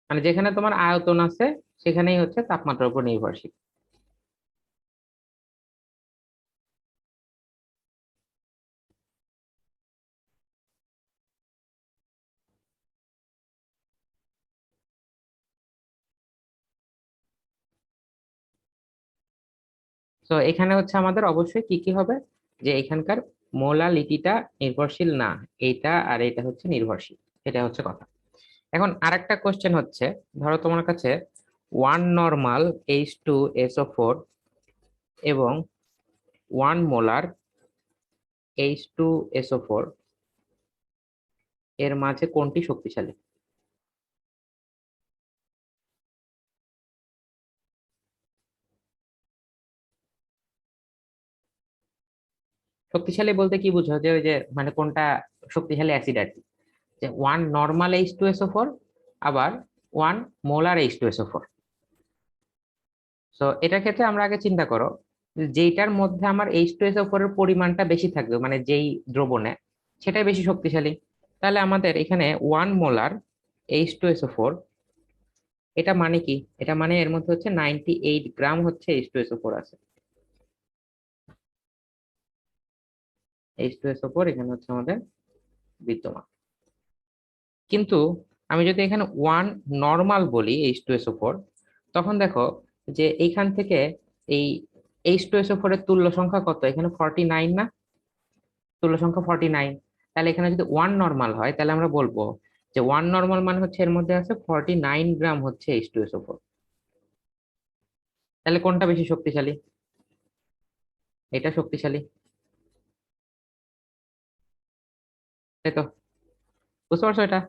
মানে যেখানে তোমার আয়তন আছে সেখানেই হচ্ছে তাপমাত্রার উপর নির্ভরশীল। তো এখানে হচ্ছে আমাদের অবশ্যই কি কি হবে, যে এখানকার মোলালিটিটা নির্ভরশীল না, এইটা আর এটা হচ্ছে নির্ভরশীল, এটা হচ্ছে কথা। এখন আরেকটা কোশ্চেন হচ্ছে, ধরো তোমার কাছে 1 নর্মাল H2SO4 এবং 1 মোলার H2SO4 এর মাঝে কোনটি শক্তিশালী? শক্তিশালী বলতে কি বুঝো, যে ওই যে মানে কোনটা শক্তিশালী অ্যাসিড আর কি, যে 1 নর্মাল H2SO4 আবার 1 মোলার H2SO4। তো এটার ক্ষেত্রে আমরা আগে চিন্তা করো, যে যেইটার মধ্যে আমার H2SO4 এর পরিমাণটা বেশি থাকবে, মানে যেই দ্রবণে, সেটাই বেশি শক্তিশালী। তাহলে আমাদের এখানে 1 মোলার H2SO4, এটা মানে কি? এটা মানে এর মধ্যে হচ্ছে 98 গ্রাম হচ্ছে H2SO4 আছে। H2SO4 এখানে হচ্ছে আমাদের বিদ্যমান। কিন্তু আমি যদি এখানে 1 নর্মাল বলি H2SO4, তখন দেখো যে এইখান থেকে এই H2SO4 এর তুল্য সংখ্যা কত? এখানে 49 না? তুল্য সংখ্যা 49। তাহলে এখানে যদি 1 নর্মাল হয়, তাহলে আমরা বলবো যে 1 নর্মাল মানে হচ্ছে এর মধ্যে আছে 49 গ্রাম হচ্ছে H2SO4। তাহলে কোনটা বেশি শক্তিশালী? এটা শক্তিশালী, তাই তো? বুঝতে পারছো এটা?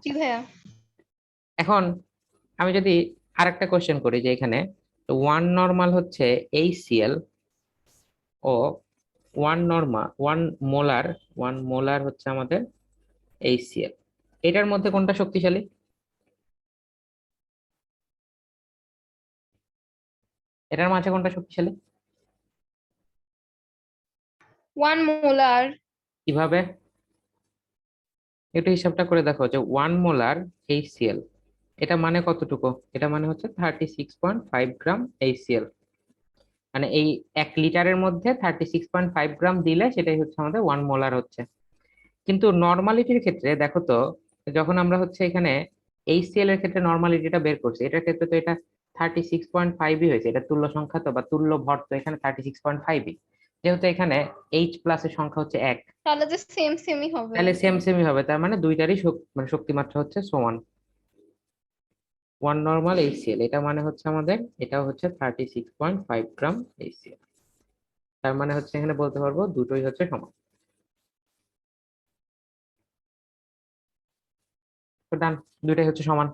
জি আচ্ছা, ভাইয়া। এখন আমি যদি আরেকটা কোশ্চেন করি, যে এখানে 1 নর্মাল হচ্ছে HCl ও 1 মোলার 1 মোলার হচ্ছে আমাদের HCl, এটার মধ্যে কোনটা শক্তিশালী? এটার মাঝে কোনটা শক্তিশালী? 1 মোলার। কিভাবে? একটু হিসাবটা করে দেখো, যে 1 মোলার HCl, এটা মানে কতটুকু? এটা মানে হচ্ছে 36.5 গ্রাম HCl। মানে এই 1 লিটারের মধ্যে 36.5 গ্রাম দিলে সেটাই হচ্ছে আমাদের 1 মোলার হচ্ছে। কিন্তু নর্মালিটির ক্ষেত্রে দেখো তো, যখন আমরা হচ্ছে এখানে HCl এর ক্ষেত্রে নর্মালিটিটা বের করছি, এটার ক্ষেত্রে তো এটা 36.5ই হয়েছে, এটা তুল্য সংখ্যা তো, বা তুল্য ভর তো এখানে 36.5ই। যেহেতু এখানে H প্লাস এর সংখ্যা হচ্ছে 1, তাহলে যে সেম সেমই হবে। তাহলে সেম সেমই হবে, তার মানে দুইটারই মানে শক্তিমাত্রা হচ্ছে সমান। 1 নর্মাল HCl, এটা মানে হচ্ছে আমাদের, এটাও হচ্ছে 36.5 গ্রাম HCl। তার মানে হচ্ছে এখানে বলতে পারবো দুটোই হচ্ছে সমান। তো ডান, দুইটাই হচ্ছে সমান।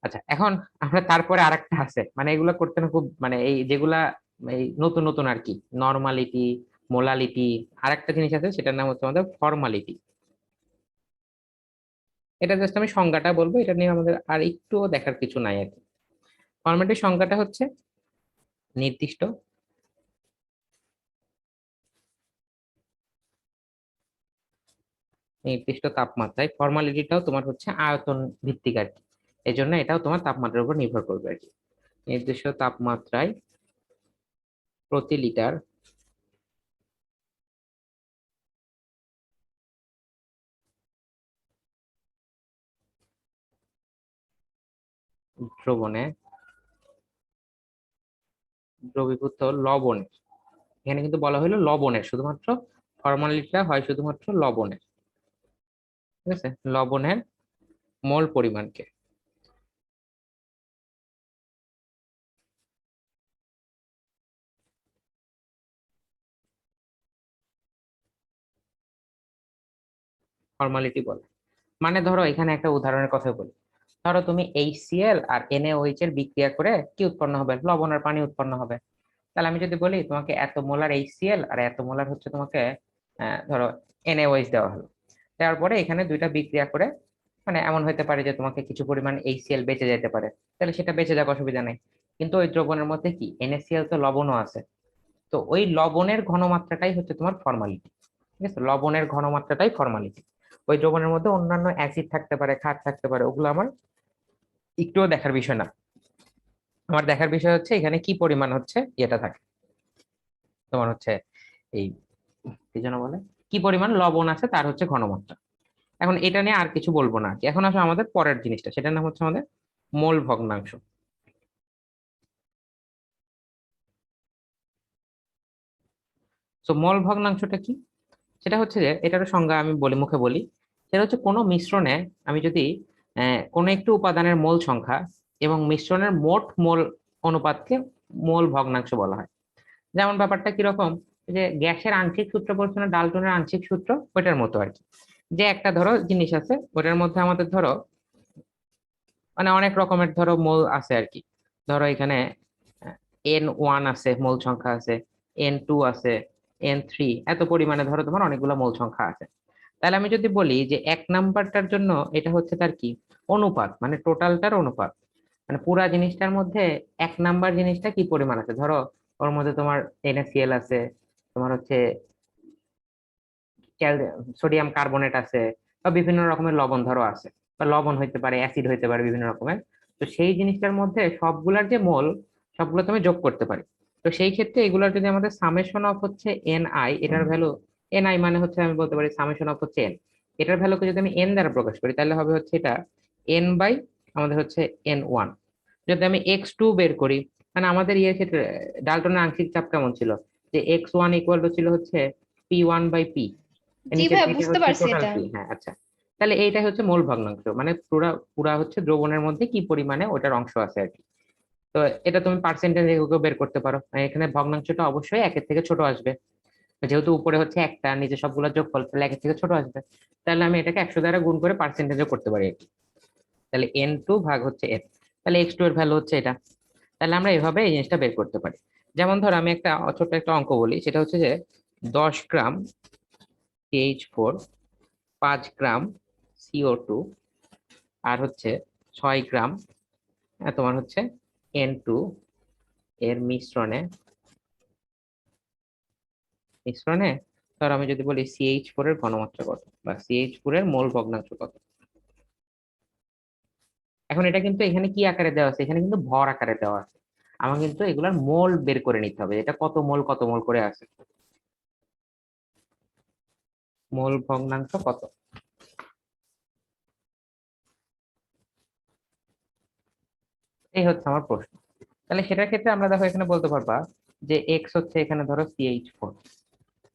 আচ্ছা, এখন আমরা তারপরে আরেকটা আছে, মানে এগুলা করতে না খুব, মানে এই যেগুলা এই নতুন নতুন আর কি, নর্মালিটি, মোলালিটি, আরেকটা জিনিস আছে সেটার নাম হচ্ছে আমাদের ফর্মালিটি। এটা জাস্ট আমি সংজ্ঞাটা বলবো, এটা নিয়ে আমাদের আর একটুও দেখার কিছু নাই আর কি। ফর্মালিটির সংজ্ঞাটা হচ্ছে নির্দিষ্ট নির্দিষ্ট তাপমাত্রায়, ফর্মালিটিটাও তোমার হচ্ছে আয়তন ভিত্তিক আর কি। এই জন্য এটাও তোমার তাপমাত্রার উপর নির্ভর করবে আর কি। নির্দিষ্ট তাপমাত্রায় প্রতি লিটার দ্রবণে দ্রবীভূত লবণের, এখানে কিন্তু বলা হলো লবণের, শুধুমাত্র ফর্মালিটিটা হয় শুধুমাত্র লবণের, ঠিক আছে, লবণের মোল পরিমাণকে। ফর্মালিটি বলে, মানে ধরো এখানে একটা উদাহরণের কথা বলি। ধরো তুমি HCl আর NaOH এর বিক্রিয়া করে কি উৎপন্ন হবে? লবণ আর পানি উৎপন্ন হবে। তাহলে আমি যদি বলি তোমাকে এত মোলার HCl আর এত মোলার হচ্ছে তোমাকে ধরো NaOH দেওয়া হলো, দেওয়ার পরে এখানে দুইটা বিক্রিয়া করে, মানে এমন হতে পারে যে তোমাকে কিছু পরিমাণ HCl বেঁচে যেতে পারে, তাহলে সেটা বেঁচে যাক, অসুবিধা নেই। কিন্তু ওই দ্রবণের মধ্যে কি NaCl তো লবণও আছে, তো ওই লবণের ঘনমাত্রাটাই হচ্ছে তোমার ফর্মালিটি, ঠিক আছে, লবণের ঘনমাত্রাটাই ফর্মালিটি। ওই দ্রবণের মধ্যে অন্যান্য অ্যাসিড থাকতে পারে, ক্ষার থাকতে পারে, ওগুলো আমার একটুও দেখার বিষয় না। আমার দেখার বিষয় হচ্ছে এখানে কি পরিমাণ হচ্ছে এটা থাকে, তোমার হচ্ছে এই কি যেন বলে, কি পরিমাণ লবণ আছে তার হচ্ছে ঘনমাত্রা। এখন এটা নিয়ে আর কিছু বলবো না আর কি। এখন আসলে আমাদের পরের জিনিসটা, সেটার নাম হচ্ছে আমাদের মোল ভগ্নাংশ। তো মোল ভগ্নাংশটা কি? সেটা হচ্ছে যে এটার সংজ্ঞা আমি বলি, মুখে বলি। সেটা হচ্ছে কোনো মিশ্রণে আমি যদি কোনো একটি উপাদানের মোল সংখ্যা এবং মিশ্রণের মোট মোল অনুপাতকে মোল ভগ্নাংশ বলা হয়। যেমন ব্যাপারটা কিরকম, যে গ্যাসের আংশিক সূত্র পড়ছো না, ডাল্টনের আংশিক সূত্র, ওইটার মতো আর কি। যে একটা ধরো জিনিস আছে, ওটার মধ্যে আমাদের ধরো মানে অনেক রকমের ধরো মোল আছে আর কি। ধরো এখানে N1 আছে, মোল সংখ্যা আছে, N2 আছে, N3, এত পরিমাণে ধরো তোমার অনেকগুলো মোল সংখ্যা আছে। তাহলে আমি যদি বলি যে এক নাম্বারটার জন্য এটা হচ্ছে তার কি অনুপাত, মানে টোটালটার অনুপাত, মানে পুরা জিনিসটার মধ্যে এক নাম্বার জিনিসটা কি পরিমাণ আছে। ধরো ওর মধ্যে তোমার NaCl আছে, তোমার হচ্ছে সোডিয়াম কার্বনেট আছে, বা বিভিন্ন রকমের লবণ ধরো আছে, বা লবণ হইতে পারে, অ্যাসিড হইতে পারে, বিভিন্ন রকমের। তো সেই জিনিসটার মধ্যে সবগুলার যে মোল, সবগুলো তুমি যোগ করতে পারি। তো সেই ক্ষেত্রে এগুলোর যদি আমাদের সামেশন অফ হচ্ছে Ni, এটার ভ্যালু Ni মানে হচ্ছে আমি বলতে পারি সামেশন অফ হচ্ছে n, এটার ভ্যালুকে যদি আমি n দ্বারা প্রকাশ করি তাহলে হবে হচ্ছে এটা n বাই আমাদের হচ্ছে N1। যদি আমি x2 বের করি, মানে আমাদের ইয়ের ক্ষেত্রে ডাল্টনের আংশিক চাপ কেমন ছিল, যে x1 ইকুয়াল টু ছিল হচ্ছে P1/P, জি নিচের ভাইয়া, পিঠে বুঝতে হচ্ছে পারছি টোটাল এটা। পি। হ্যাঁ, আচ্ছা। তাহলে এইটাই হচ্ছে মোল ভগ্নাংশ, মানে পুরা পুরা হচ্ছে দ্রবণের মধ্যে কি পরিমাণে ওটার অংশ আছে আর কি। তো এটা তুমি পার্সেন্টেজ এককেও বের করতে পারো। এখানে ভগ্নাংশটা অবশ্যই একের থেকে ছোট আসবে, যেহেতু উপরে হচ্ছে একটা, নিচে সবগুলো যোগফল, তাহলে একের থেকে ছোট আসবে। তাহলে আমি এটাকে 100 দ্বারা গুণ করে পার্সেন্টেজও করতে পারি আর কি। তাহলে N2 ভাগ হচ্ছে n, তাহলে x2 এর ভ্যালু হচ্ছে এটা। তাহলে আমরা এভাবে এই জিনিসটা বের করতে পারি। যেমন ধর আমি একটা ছোট্ট একটা অঙ্ক বলি, সেটা হচ্ছে যে 10 গ্রাম CH4, 5 গ্রাম CO2, আর হচ্ছে 6 গ্রাম তোমার হচ্ছে N2 এর মিশ্রণে ধর আমি যদি বলি CH4 এর ঘনমাত্রা কত, বা CH4 এর মোল ভগ্নাংশ কত। এখন এটা কিন্তু এখানে কি আকারে দেওয়া আছে, এখানে কিন্তু ভর আকারে দেওয়া আছে। আমার কিন্তু এগুলার মোল বের করে নিতে হবে, এটা কত মোল কত মোল করে আছে, মোল ভগ্নাংশ কত। এই হচ্ছে আমার প্রশ্ন। তাহলে সেটার ক্ষেত্রে আমরা দেখো এখানে বলতে পারবা যে এক্স হচ্ছে এখানে ধরো CH4,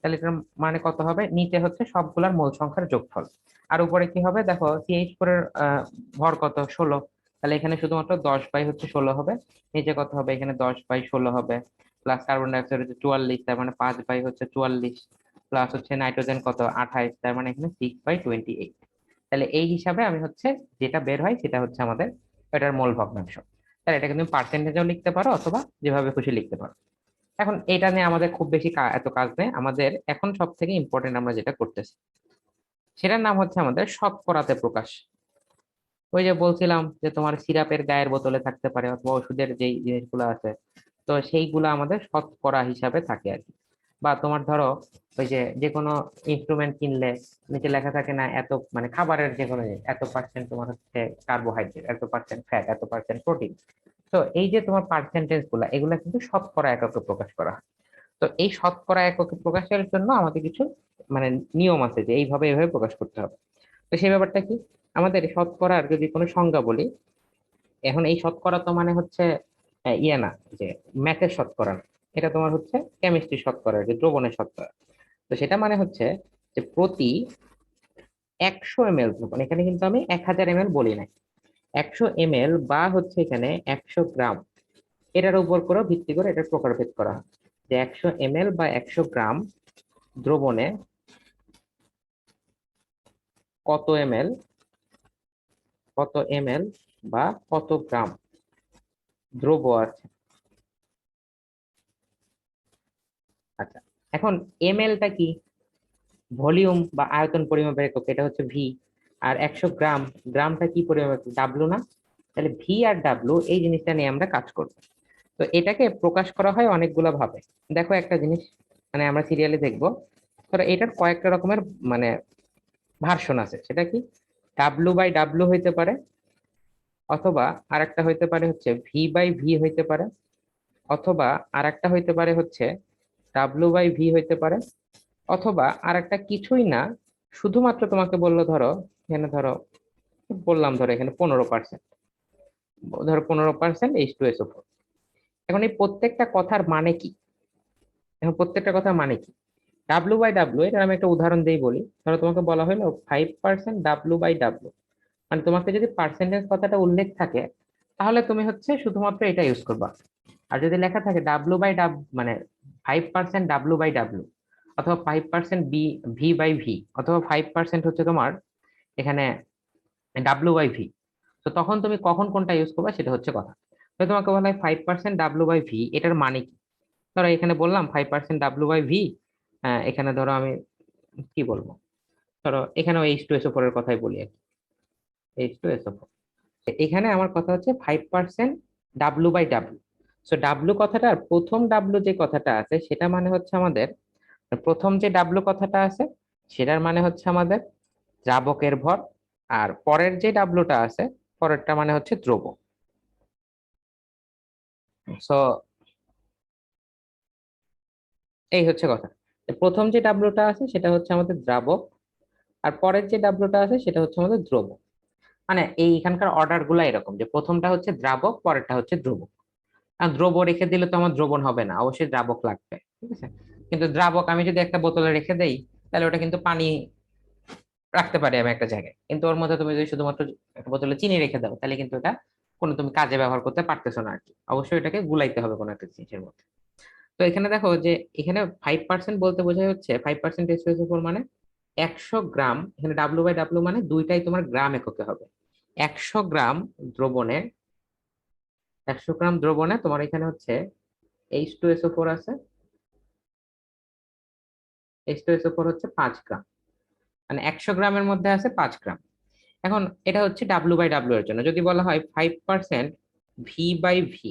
তাহলে এটার মানে কত হবে, নিচে হচ্ছে সবগুলার মোল সংখ্যার যোগফল, আর উপরে কি হবে দেখো CH4 এর ভর কত, 16, তাহলে এখানে শুধুমাত্র 10/16 হবে। নিচে কত হবে, এখানে 10/16 হবে, প্লাস কার্বন ডাই অক্সাইড হচ্ছে 44, তার মানে 5/44, প্লাস হচ্ছে নাইট্রোজেন কত 28, তার মানে এখানে 6/28। তাহলে এই হিসাবে আমি হচ্ছে যেটা বের হয় সেটা হচ্ছে আমাদের এটার মোল ভগ্নাংশ। তাহলে এটাকে তুমি পার্সেন্টেজও লিখতে পারো অথবা যেভাবে খুশি লিখতে পারো। এখন এটা নিয়ে আমাদের খুব বেশি এত কাজ নেই, আমাদের এখন সব থেকে ইম্পর্টেন্ট আমরা যেটা করতেছি সেটার নাম হচ্ছে আমাদের শতকরাতে প্রকাশ। ওই যে বলছিলাম যে তোমার সিরাপের গায়ের বোতলে থাকতে পারে, অথবা ওষুধের যেই জিনিসগুলো আছে, তো সেইগুলো আমাদের শতকরা হিসাবে থাকে আর কি। বা তোমার ধরো ওই যে যে কোনো ইনস্ট্রুমেন্ট কিনলে নিচে লেখা থাকে না, এত মানে খাবারের যে কোনো জিনিস, এত পার্সেন্ট তোমার হচ্ছে কার্বোহাইড্রেট, এত পার্সেন্ট ফ্যাট, এত পার্সেন্ট প্রোটিন। তো এই যে তোমার পার্সেন্টেজ গুলা, এগুলা কিন্তু শতকরা এককে প্রকাশ করা হয়। তো এই শতকরা এককে প্রকাশের জন্য আমাদের কিছু মানে নিয়ম আছে যে এইভাবে এইভাবে প্রকাশ করতে হবে। তো সেই ব্যাপারটা কি, আমাদের শতকরার যদি কোনো সংজ্ঞা বলি, এখন এই শতকরা তো মানে হচ্ছে ইয়ে না যে ম্যাথের শতকরা না। এটা তোমার হচ্ছে কেমিস্ট্রি শতকরা, যে দ্রবণের শতকরা। তো সেটা মানে হচ্ছে যে প্রতি 100 ml দ্রবণ, এখানে কিন্তু আমি 1000 ml বলি নাই, 100 ml বা হচ্ছে এখানে 100 গ্রাম, এটার উপর করে ভিত্তি করে এটার প্রকারভেদ করা হয়। যে 100 ml বা 100 গ্রাম দ্রবণে কত ml, কত ml বা কত গ্রাম দ্রব্য আছে। আচ্ছা, এখন mlটা কি, ভলিউম বা আয়তন পরিমাপের একক, এটা হচ্ছে ভি। আর 100 গ্রাম, গ্রামটা কি পরিমাপ, ডাব্লু না? তাহলে ভি আর ডাব্লু এই জিনিসটা নিয়ে আমরা কাজ করব। তো এটাকে প্রকাশ করা হয় অনেকগুলা ভাবে। দেখো একটা জিনিস, মানে আমরা সিরিয়ালে দেখবো, ধরো এটার কয়েকটা রকমের মানে ভার্সন আছে। সেটা কি, ডাব্লু বাই ডাব্লু হইতে পারে, অথবা আরেকটা হইতে পারে হচ্ছে ভি বাই ভি হইতে পারে, অথবা আরেকটা হইতে পারে হচ্ছে ডাব্লু বাই ভি হইতে পারে, অথবা আরেকটা কিছুই না, শুধুমাত্র তোমাকে বললো ধরো এখানে ধরো বললাম ধরো এখানে 15%, ধরো 15% H2SO4। এখন এই প্রত্যেকটা কথার মানে কি, এখন প্রত্যেকটা কথার মানে কি, ডাব্লু বাই ডাব্লু, এটা আমি একটা উদাহরণ দিয়ে বলি। ধরো তোমাকে বলা হলো 5% ডাব্লু বাই ডাব্লু, মানে তোমাকে যদি পার্সেন্টেজ কথাটা উল্লেখ থাকে, তাহলে তুমি হচ্ছে শুধুমাত্র এটা ইউজ করবা। আর যদি লেখা থাকে ডাব্লু বাই ডাব মানে 5% ডাব্লু বাই ডাব্লু, অথবা 5% বি ভি বাই ভি, অথবা 5% হচ্ছে তোমার এখানে ডাব্লু বাই ভি, তো তখন তুমি কখন কোনটা ইউজ করবে সেটা হচ্ছে কথা। তো তোমাকে বলা হয় 5% ডাব্লু বাই ভি, এটার মানে কি? ধরো এখানে বললাম 5% ডাব্লু বাই ভি, এখানে ধরো আমি কি বলবো, ধরো এখানে H2SO4 এর কথাই বলি আর কি, H2SO4। এখানে আমার কথা হচ্ছে 5% W by W. So W কথাটার প্রথম ডাব্লু যে কথাটা আছে সেটা মানে হচ্ছে আমাদের, প্রথম যে ডাব্লু কথাটা আছে সেটার মানে হচ্ছে আমাদের দ্রাবকের ভর, আর পরের যে ডাব্লুটা আছে পরেরটা মানে হচ্ছে দ্রব্য। সো এই হচ্ছে কথা, প্রথম যে ডাব্লুটা আছে সেটা হচ্ছে আমাদের দ্রাবক, আর পরের যে ডাব্লুটা আছে সেটা হচ্ছে আমাদের দ্রব্য। মানে এইখানকার অর্ডার গুলা এরকম যে প্রথমটা হচ্ছে দ্রাবক, পরেরটা হচ্ছে দ্রবক। আর দ্রব্য রেখে দিলে তো আমার দ্রবণ হবে না, অবশ্যই দ্রাবক লাগবে, ঠিক আছে? কিন্তু দ্রাবক আমি যদি একটা বোতলে রেখে দেই, তাহলে ওটা কিন্তু পানি রাখতে পারি আমি একটা জায়গায়, কিন্তু ওর মধ্যে তুমি যদি শুধুমাত্র একটা বোতলে চিনি রেখে দাও, তাহলে কিন্তু এটা কোনো তুমি কাজে ব্যবহার করতে পারতেছো না আর কি। অবশ্যই এটাকে গুলাইতে হবে কোনো একটা জিনিসের মধ্যে। তো এখানে দেখো যে এখানে 5% বলতে বোঝায় হচ্ছে 5% H2SO4 মানে 100 গ্রাম, এখানে ডাব্লু বাই ডাব্লু মানে দুইটাই তোমার গ্রাম এককে হবে। 100 গ্রাম দ্রবণে, 100 গ্রাম দ্রবণে তোমার এখানে হচ্ছে H2SO4 আছে, H2SO4 হচ্ছে 5 গ্রাম, মানে 100 গ্রামের মধ্যে আছে 5 গ্রাম। এখন এটা হচ্ছে ডাব্লু বাই ডাব্লু এর জন্য। যদি বলা হয় 5% ভি বাই ভি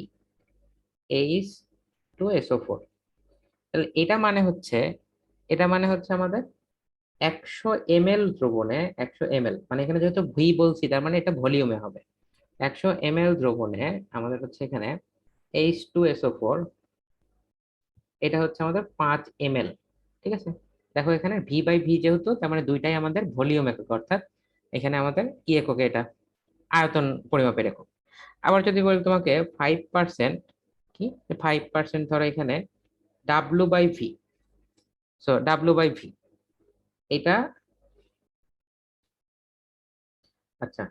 H2SO4, তাহলে এটা মানে হচ্ছে আমাদের 100 ml দ্রবণে, 100 ml মানে এখানে যেহেতু ভি বলছি তার মানে এটা ভলিউমে হবে। 100 ml দ্রবণে আমাদের হচ্ছে এখানে H2SO4, এটা হচ্ছে আমাদের 5 ml, ঠিক আছে? দেখো এখানে ভি বাই ভি যেহেতু, তার মানে দুইটাই আমাদের ভলিউম একক, অর্থাৎ এখানে আমাদের কি এককে, এটা আয়তন পরিমাপের একক। আবার যদি বলি তোমাকে 5%, কি 5% ধরো এখানে W by V, so W by V এটা, আচ্ছা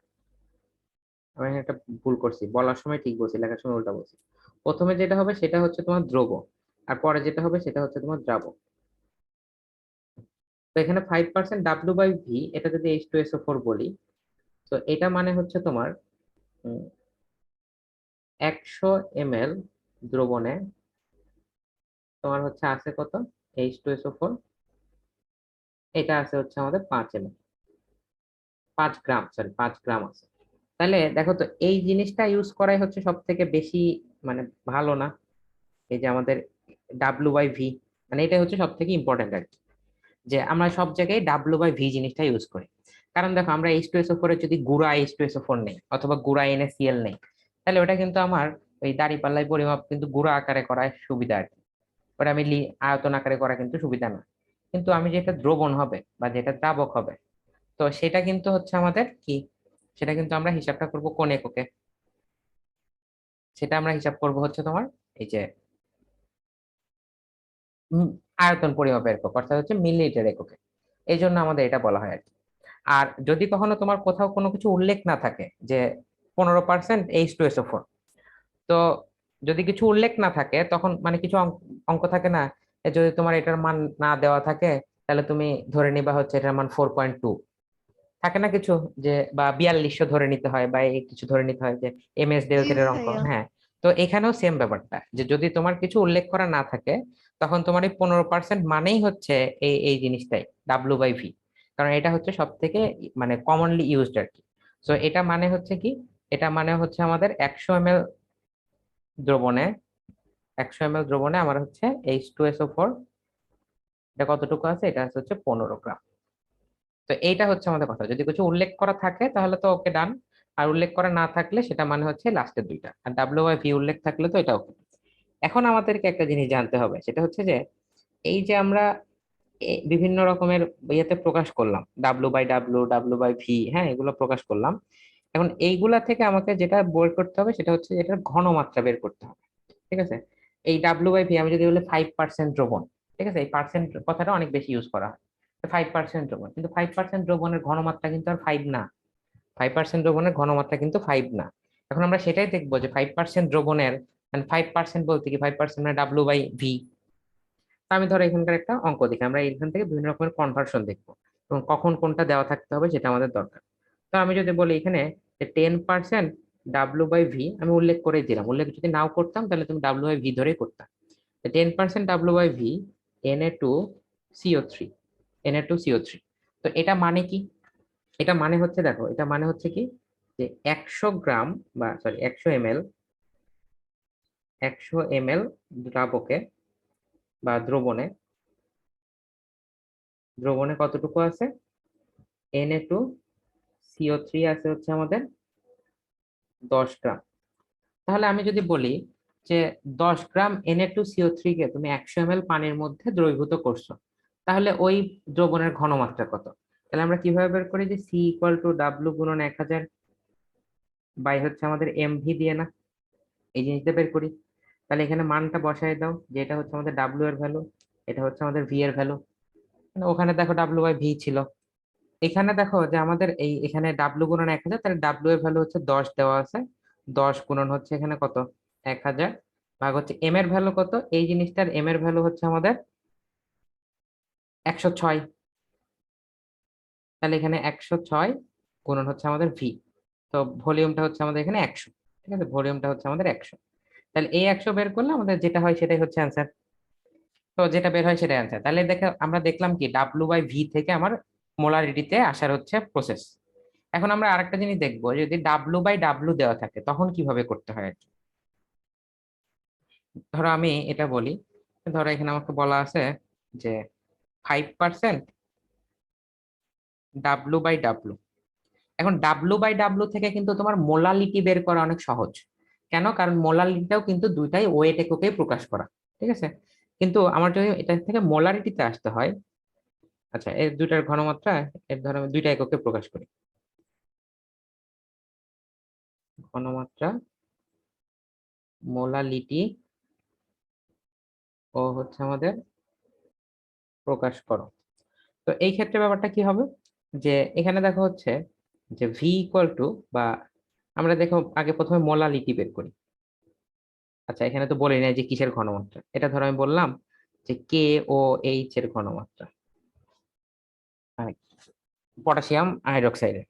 আমি এখানে একটা ভুল করছি, বলার সময় ঠিক বলছি, লেখার সময় উল্টা বলছি। প্রথমে যেটা হবে সেটা হচ্ছে তোমার দ্রব, আর পরে যেটা হবে সেটা হচ্ছে তোমার দ্রাবক। তো এখানে 5% ডাব্লু বাই ভি, এটা যদি H2SO4 বলি, তো এটা মানে হচ্ছে তোমার 100 ml দ্রবণে তোমার হচ্ছে আছে কত, H2SO4, এটা আছে হচ্ছে আমাদের 5 ml, 5 গ্রাম, সরি 5 গ্রাম আছে। তাহলে দেখো তো এই জিনিসটা ইউজ করাই হচ্ছে সব থেকে বেশি মানে ভালো না, এই যে আমাদের ডাব্লু বাই ভি, মানে এটা হচ্ছে সব থেকে ইম্পর্টেন্ট আর কি, যে আমরা সব জায়গায় W/V জিনিসটা ইউজ করি। কারণ দেখো আমরা H2SO4 এর যদি গুঁড়া H2SO4 নেই অথবা গুঁড়া NaCl নেই, তাহলে ওটা কিন্তু আমার ওই দাঁড়িপাল্লায় পরিমাপ কিন্তু গুঁড়া আকারে করার সুবিধা আর কি। ওটা আমি আয়তন আকারে করা কিন্তু সুবিধা না। কিন্তু আমি যেটা দ্রবণ হবে বা যেটা দ্রাবক হবে, তো সেটা কিন্তু হচ্ছে আমাদের কি, সেটা কিন্তু আমরা হিসাবটা করব কোন এককে, সেটা আমরা হিসাব করব হচ্ছে তোমার এই যে উম, আয়তন পরিমাপের একক, অর্থাৎ হচ্ছে মিলিলিটার এককে। এই জন্য আমাদের এটা বলা হয় আর কি। আর যদি কখনো তোমার কোথাও কোনো কিছু উল্লেখ না থাকে যে 15% H2SO4, তো যদি কিছু উল্লেখ না থাকে তখন মানে কিছু অঙ্ক থাকে না, যদি তোমার এটার মান না দেওয়া থাকে, তাহলে তুমি ধরে নিবা হচ্ছে এটার মান 4.2 থাকে না কিছু, যে বা 4200 ধরে নিতে হয় বা এই কিছু ধরে নিতে হয়, যে MS জি ডেলথের অঙ্ক, ভাইয়া। হ্যাঁ। তো এখানেও সেম ব্যাপারটা, যে যদি তোমার কিছু উল্লেখ করা না থাকে, তখন তোমার এই 15% মানেই হচ্ছে এই এই জিনিসটাই W/V। কারণ এটা হচ্ছে সব থেকে মানে কমনলি ইউজড আর কি। তো এটা মানে হচ্ছে কি, এটা মানে হচ্ছে আমাদের 100 ml দ্রবণে, 100 ml দ্রবণে আমার হচ্ছে H2SO4, এটা কতটুকু আছে, এটা হচ্ছে 15 গ্রাম। তো এইটা হচ্ছে আমাদের কথা, যদি কিছু উল্লেখ করা থাকে তাহলে তো ওকে ডান, আর উল্লেখ করা না থাকলে সেটা মানে হচ্ছে লাস্টের দুইটা, আর W/V উল্লেখ থাকলে তো এটা ওকে। এখন আমাদেরকে একটা জিনিস জানতে হবে, সেটা হচ্ছে যে এই যে আমরা বিভিন্ন রকমের ইয়েতে প্রকাশ করলাম, W/W, হ্যাঁ, এগুলো প্রকাশ করলাম। এখন এইগুলা থেকে আমাকে যেটা বের করতে হবে সেটা হচ্ছে এটার ঘনমাত্রা বের করতে হবে। ঠিক আছে, এই W/V আমি যদি বলি 5% দ্রবণ, ঠিক আছে, এই পার্সেন্ট কথাটা অনেক বেশি ইউজ করা হয়। 5% দ্রবণ, কিন্তু 5% দ্রবণের ঘনমাত্রা কিন্তু আর 5 না। 5% দ্রবণের ঘনমাত্রা কিন্তু 5 না। এখন আমরা সেটাই দেখবো যে 5% দ্রবণের মানে 5% বলতে কি, 5% মানে W/V। তো আমি ধরো এখানকার একটা অঙ্ক দেখি, আমরা এখান থেকে বিভিন্ন রকমের কনভার্সন দেখবো এবং কখন কোনটা দেওয়া থাকতে হবে সেটা আমাদের দরকার। তো আমি যদি বলি এখানে যে 10% W/V আমি উল্লেখ করে দিলাম, উল্লেখ যদি নাও করতাম তাহলে তুমি W/V ধরেই করতাম। 10% W/V Na2CO3, Na2CO3। তো এটা মানে কি, এটা মানে হচ্ছে দেখো, এটা মানে হচ্ছে কি, যে 100 গ্রাম বা সরি 100 ml, 100 ml দ্রাবকে বা দ্রবণে, দ্রবণে কতটুকু আছে, Na2CO3 আছে হচ্ছে আমাদের 10 গ্রাম। তাহলে আমি যদি বলি যে 10 গ্রাম Na2CO3 কে তুমি 100 ml পানির মধ্যে দ্রবীভূত করছো, তাহলে ওই দ্রবণের ঘনমাত্রা কত? তাহলে আমরা কিভাবে বের করি, যে C=W গুণন 1000 বাই হচ্ছে আমাদের MV দিয়ে না, এই জিনিসটা বের করি। তাহলে এখানে মানটা বসায় দাও, যে এটা হচ্ছে আমাদের W এর ভ্যালু, এটা হচ্ছে আমাদের V এর ভ্যালু। ওখানে দেখো W/V ছিল, এখানে দেখো যে আমাদের এই এখানে W গুণন 1000, তাহলে W এর ভ্যালু হচ্ছে 10 দেওয়া আছে, 10 গুণন হচ্ছে এখানে কত, 1000 ভাগ হচ্ছে M এর ভ্যালু কত, এই জিনিসটার M এর ভ্যালু হচ্ছে আমাদের 106। তাহলে এখানে 106 গুণন হচ্ছে আমাদের V। তো ভলিউমটা হচ্ছে আমাদের এখানে 100, ঠিক আছে, ভলিউমটা হচ্ছে আমাদের 100। তাহলে এই 100 বের করলে আমাদের যেটা হয় সেটাই হচ্ছে অ্যান্সার। তো যেটা বের হয় সেটাই অ্যান্সার। তাহলে দেখে আমরা দেখলাম কি W/V থেকে আমার মোলারিটিতে আসার হচ্ছে প্রসেস। এখন আমরা আরেকটা জিনিস দেখবো, যদি W/W দেওয়া থাকে তখন কিভাবে করতে হয় আর কি। ধরো আমি এটা বলি, ধরো এখানে আমাকে বলা আছে যে 5% W/W। এখন W/W থেকে কিন্তু তোমার মোলালিটি বের করা অনেক সহজ। কেন? কারণ মোলালিটিটাও কিন্তু দুইটাই ওয়েট এককেই প্রকাশ করা, ঠিক আছে। কিন্তু আমার যদি এটা থেকে মোলারিটিতে আসতে হয়, আচ্ছা এর দুইটার ঘনমাত্রা, এর ধরো আমি দুইটা এককে প্রকাশ করি, ঘনমাত্রা, মোলালিটি ও হচ্ছে আমাদের প্রকাশ করো। তো এই ক্ষেত্রে ব্যাপারটা কি হবে, যে এখানে দেখো হচ্ছে যে V=, বা আমরা দেখো আগে প্রথমে মোলালিটি বের করি। আচ্ছা এখানে তো বলি নাই যে কিসের ঘনমাত্রা, এটা ধরো আমি বললাম যে KOH এর ঘনমাত্রা, পটাশিয়াম হাইড্রোক্সাইডের।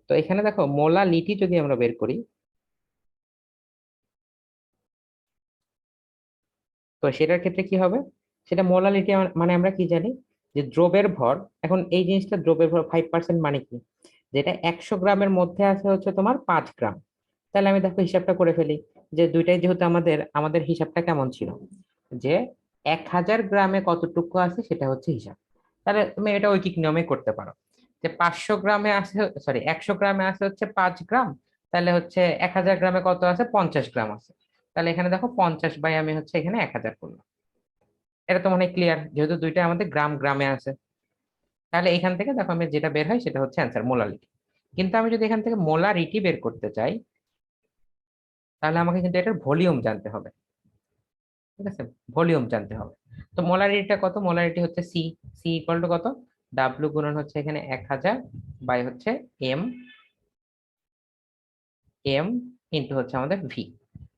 তো এখানে দেখো মোলালিটি যদি আমরা বের করি, তো সেটার ক্ষেত্রে কি হবে, সেটা মোলালিটি মানে আমরা কি জানি, যে দ্রবের ভর। এখন এই জিনিসটা দ্রবের ভর 5% মানে কি, যেটা 100 গ্রামের মধ্যে আছে হচ্ছে তোমার 5 গ্রাম। তাহলে আমি দেখো হিসাবটা করে ফেলি, যে দুইটাই যেহেতু আমাদের আমাদের হিসাবটা কেমন ছিল, যে 1000 গ্রামে কতটুকু আছে সেটা হচ্ছে হিসাব। তাহলে তুমি এটা ঐকিক নিয়মে করতে পারো, যে 500 গ্রামে আছে, সরি 100 গ্রামে আছে হচ্ছে 5 গ্রাম, তাহলে হচ্ছে 1000 গ্রামে কত আছে, 50 গ্রাম আছে। তাহলে এখানে দেখো 50 বাই আমি হচ্ছে এখানে 1000 করলাম। এটা তো মনে হয় ক্লিয়ার, যেহেতু দুইটা আমাদের গ্রাম গ্রামে আছে। তাহলে এখান থেকে দেখো আমি যেটা বের হয় সেটা হচ্ছে অ্যান্সার, মোলারিটি। কিন্তু আমি যদি এখান থেকে মোলারিটি বের করতে চাই, তাহলে আমাকে কিন্তু এটার ভলিউম জানতে হবে। ঠিক আছে, ভলিউম জানতে হবে। তো মোলারিটিটা কত, মোলারিটি হচ্ছে সি, সি ইকুয়াল টু কত, ডাব্লিউ গুণন হচ্ছে এখানে 1000 বাই হচ্ছে এম, এম ইন্টু হচ্ছে আমাদের ভি।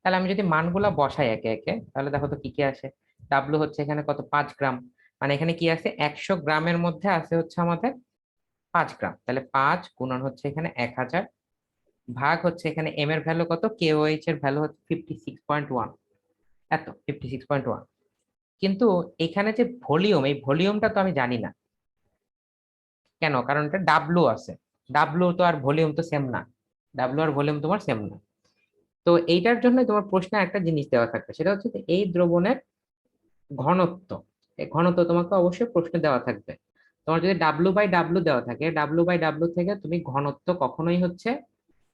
তাহলে আমি যদি মানগুলা বসাই একে একে, তাহলে দেখো তো কি কি আসে। ডাব্লিউ হচ্ছে এখানে কত, 5 গ্রাম, মানে এখানে কি আছে, 100 গ্রামের মধ্যে আছে হচ্ছে আমাদের 5 গ্রাম, তাহলে 5 গুণন হচ্ছে এখানে 1000, ভাগ হচ্ছে এখানে এম এর ভ্যালু কত, কেওএইচ এর ভ্যালু হচ্ছে 56.1, এত 56.1। কিন্তু এখানে যে ভলিউম, এই ভলিউমটা তো আমি জানি না। কেন? কারণ এটা ডাব্লু আছে, ডাব্লু তো আর ভলিউম তো সেম না, ডাব্লু আর ভলিউম তোমার সেম না। তো এইটার জন্য তোমার প্রশ্নে একটা জিনিস দেওয়া থাকবে, সেটা হচ্ছে যে এই দ্রবণের ঘনত্ব, এই ঘনত্ব তোমাকে অবশ্যই প্রশ্নে দেওয়া থাকবে। তোমার যদি ডাব্লু বাই ডাব্লু দেওয়া থাকে, ডাব্লু বাই ডাব্লু থেকে তুমি ঘনত্ব কখনোই হচ্ছে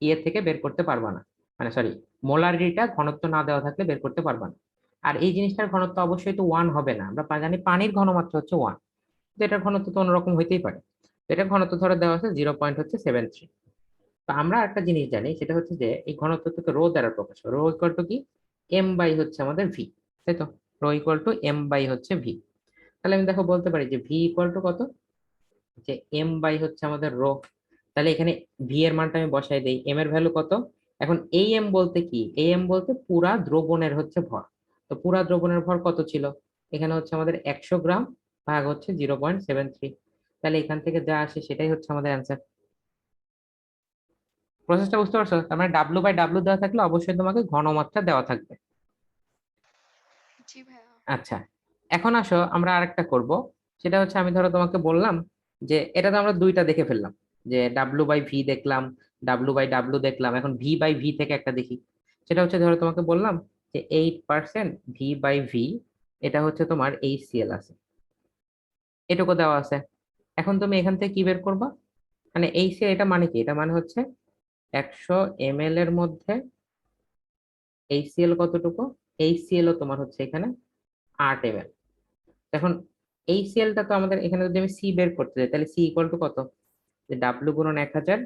ইয়ে থেকে বের করতে পারবা না, মানে সরি, মোলারিটিটা ঘনত্ব না দেওয়া থাকলে বের করতে পারবা না। আর এই জিনিসটার ঘনত্ব অবশ্যই তো 1 হবে না, আমরা জানি পানির ঘনমাত্রা হচ্ছে 1, তো এটার ঘনত্ব তো অন্যরকম হইতেই পারে। তো এটার ঘনত্ব ধরে দেওয়া আছে 0.73। তো আমরা একটা জিনিস জানি, সেটা হচ্ছে যে এই ঘনত্ব থেকে রো দ্বারা প্রকাশ হয়, রো ইকুয়াল টু কি, এম বাই হচ্ছে আমাদের ভি, তাই তো, rho equal to M by হচ্ছে ভি। তাহলে আমি দেখো বলতে পারি যে ভি ইকুয়াল টু কত, যে এম বাই হচ্ছে আমাদের রো। তাহলে এখানে ভি এর মানটা আমি বসাই দেই, এম এর ভ্যালু কত, এখন এই এম বলতে কি, এই এম বলতে পুরা দ্রবণের হচ্ছে ভর। তো পুরা দ্রবণের ভর কত ছিল, এখানে হচ্ছে আমাদের 100 গ্রাম, ভাগ হচ্ছে 0.73। তাহলে এখান থেকে যা আসে সেটাই হচ্ছে আমাদের অ্যান্সার। প্রসেসটা বুঝতে পারছো? তার মানে ডাব্লু বাই ডাব্লু দেওয়া থাকলে অবশ্যই তোমাকে ঘনমাত্রা দেওয়া থাকবে। জি ভাইয়া। আচ্ছা, এখন আসো আমরা আরেকটা করব, সেটা হচ্ছে আমি ধরো তোমাকে বললাম যে এটা তো আমরা দুইটা দেখে ফেললাম, যে ডাব্লু বাই ভি দেখলাম, ডাব্লু বাই ডাব্লু দেখলাম, এখন ভি বাই ভি থেকে একটা দেখি। সেটা হচ্ছে ধরো তোমাকে বললাম যে 8% ভি বাই ভি, এটা হচ্ছে তোমার HCl আছে, এটুকু দেওয়া আছে। এখন তুমি এখান থেকে কি বের করবা, মানে HCl এটা মানে কি, এটা মানে হচ্ছে 100 ml এর মধ্যে HCl কতটুকু, HCl ও তোমার হচ্ছে এখানে 8 ml। এখন HCl টা তো আমাদের এখানে যদি আমি সি বের করতে যাই, তাহলে সি ইকুয়াল টু কত, যে ডাব্লিউ গুণন 1000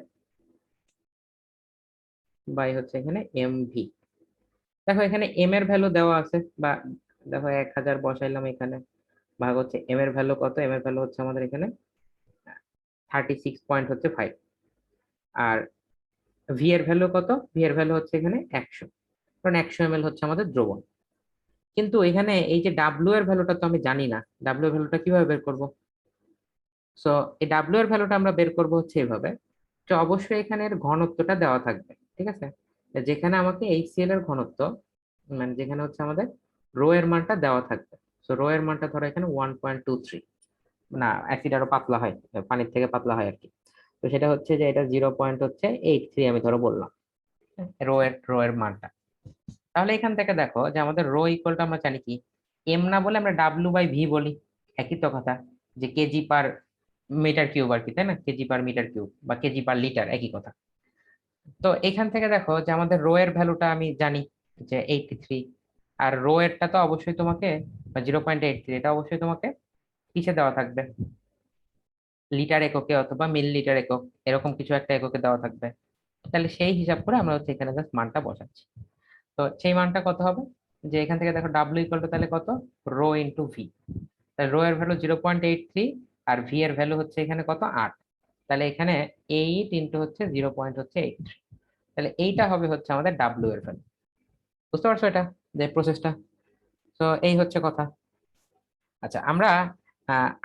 বাই হচ্ছে এখানে এম ভি। দেখো এখানে এম এর ভ্যালু দেওয়া আছে, বা দেখো 1000 বসাইলাম এখানে, ভাগ হচ্ছে এম এর ভ্যালু কত, এম এর ভ্যালু হচ্ছে আমাদের এখানে 36.5, আর ভি এর ভ্যালু কত, ভি এর ভ্যালু হচ্ছে এখানে 100, কারণ 100 ml হচ্ছে আমাদের দ্রবণ। কিন্তু এখানে এই যে ডাব্লিউ এর ভ্যালুটা তো আমি জানি না, ডাব্লিউ এর ভ্যালুটা কিভাবে বের করব। সো এই ডাব্লিউ এর ভ্যালুটা আমরা বের করব হচ্ছে এইভাবে, যে অবশ্যই এখানে এর ঘনত্বটা দেওয়া থাকবে, ঠিক আছে, যেখানে আমাকে HCl এর ঘনত্ব, মানে যেখানে হচ্ছে আমাদের রো এর মানটা দেওয়া থাকবে। সো রো এর মানটা ধরো এখানে 1.23, না অ্যাসিড আরো পাতলা হয়, পানির থেকে পাতলা হয় আর কি। তো সেটা হচ্ছে যে এটা 0.83 আমি ধরো বললাম রো এর মানটা। তাহলে এখান থেকে দেখো যে আমাদের রো ইকুয়ালটা আমরা জানি কি, এম না বলে আমরা ডাব্লিউ বাই ভি বলি, একই তো কথা, যে কেজি পার মিটার কিউব আর কি, তাই না, কেজি পার মিটার কিউব বা কেজি পার লিটার, একই কথা। তো এখান থেকে দেখো যে আমাদের রো এর ভ্যালুটা আমি জানি যে 83, আর রো এরটা তো অবশ্যই তোমাকে, 0.83, এটা অবশ্যই তোমাকে কিসে দেওয়া থাকবে, লিটার এককে অথবা মিলি লিটার একক, এরকম কিছু একটা এককে দেওয়া থাকবে। তাহলে সেই হিসাব করে আমরা হচ্ছে এখানে জাস্ট মানটা বসাচ্ছি। তো সেই মানটা কত হবে, যে এখান থেকে দেখো ডাব্লিউ ইকুয়াল টু তাহলে কত, রো ইন্টু ভি। তাহলে রো এর ভ্যালু 0.83, আর ভি এর ভ্যালু হচ্ছে এখানে কত, 8। তাহলে এখানে 8 ইন্টু হচ্ছে 0.83, তাহলে এইটা হবে হচ্ছে আমাদের ডাব্লিউ এর ভ্যালু। বুঝতে পারছো এটা, যে প্রসেসটা? তো এই হচ্ছে কথা। আচ্ছা, আমরা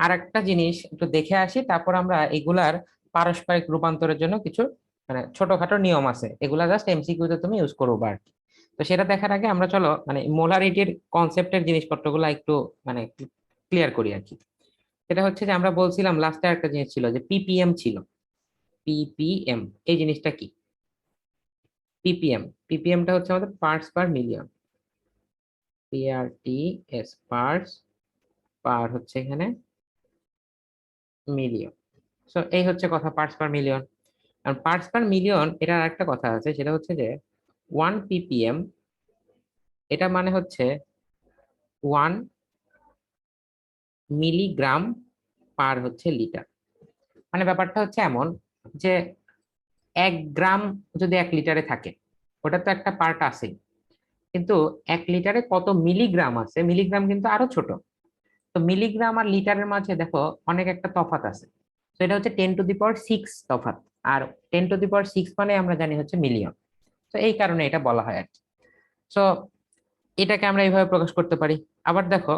আর একটা জিনিস একটু দেখে আসি, তারপর আমরা এগুলার পারস্পরিক রূপান্তরের জন্য কিছু মানে ছোটখাটো নিয়ম আছে, এগুলা জাস্ট এমসিকিউ তে তুমি ইউজ করবো আর কি। তো সেটা দেখার আগে আমরা চলো মানে মোলারিটির কনসেপ্টের জিনিসপত্রগুলো একটু মানে ক্লিয়ার করি আর কি। সেটা হচ্ছে যে আমরা বলছিলাম লাস্টে একটা জিনিস ছিল যে পিপিএম ছিল, পিপিএম, এই জিনিসটা কি, পিপিএম, পিপিএমটা হচ্ছে আমাদের parts per million, PRTS, parts per হচ্ছে এখানে মিলিয়ন। সো এই হচ্ছে কথা, parts per million. Are parts per million এটার একটা কথা আছে, সেটা হচ্ছে যে 1 ppm, এটা মানে হচ্ছে 1 মিলিগ্রাম পার হচ্ছে লিটার। মানে ব্যাপারটা হচ্ছে এমন যে 1 গ্রাম যদি 1 লিটারে থাকে, ওটা তো একটা পার্ট আছে, কিন্তু 1 লিটারে কত মিলিগ্রাম আছে, মিলিগ্রাম কিন্তু আরো ছোট। তো মিলিগ্রাম আর লিটারের মাঝে দেখো অনেক একটা তফাৎ আছে। তো এটা হচ্ছে 10⁶ তফাৎ। আর 10⁶ মানে আমরা জানি হচ্ছে মিলিয়ন। তো এই কারণে এটা বলা হয় আর কি। তো এটাকে আমরা এইভাবে প্রকাশ করতে পারি। আবার দেখো,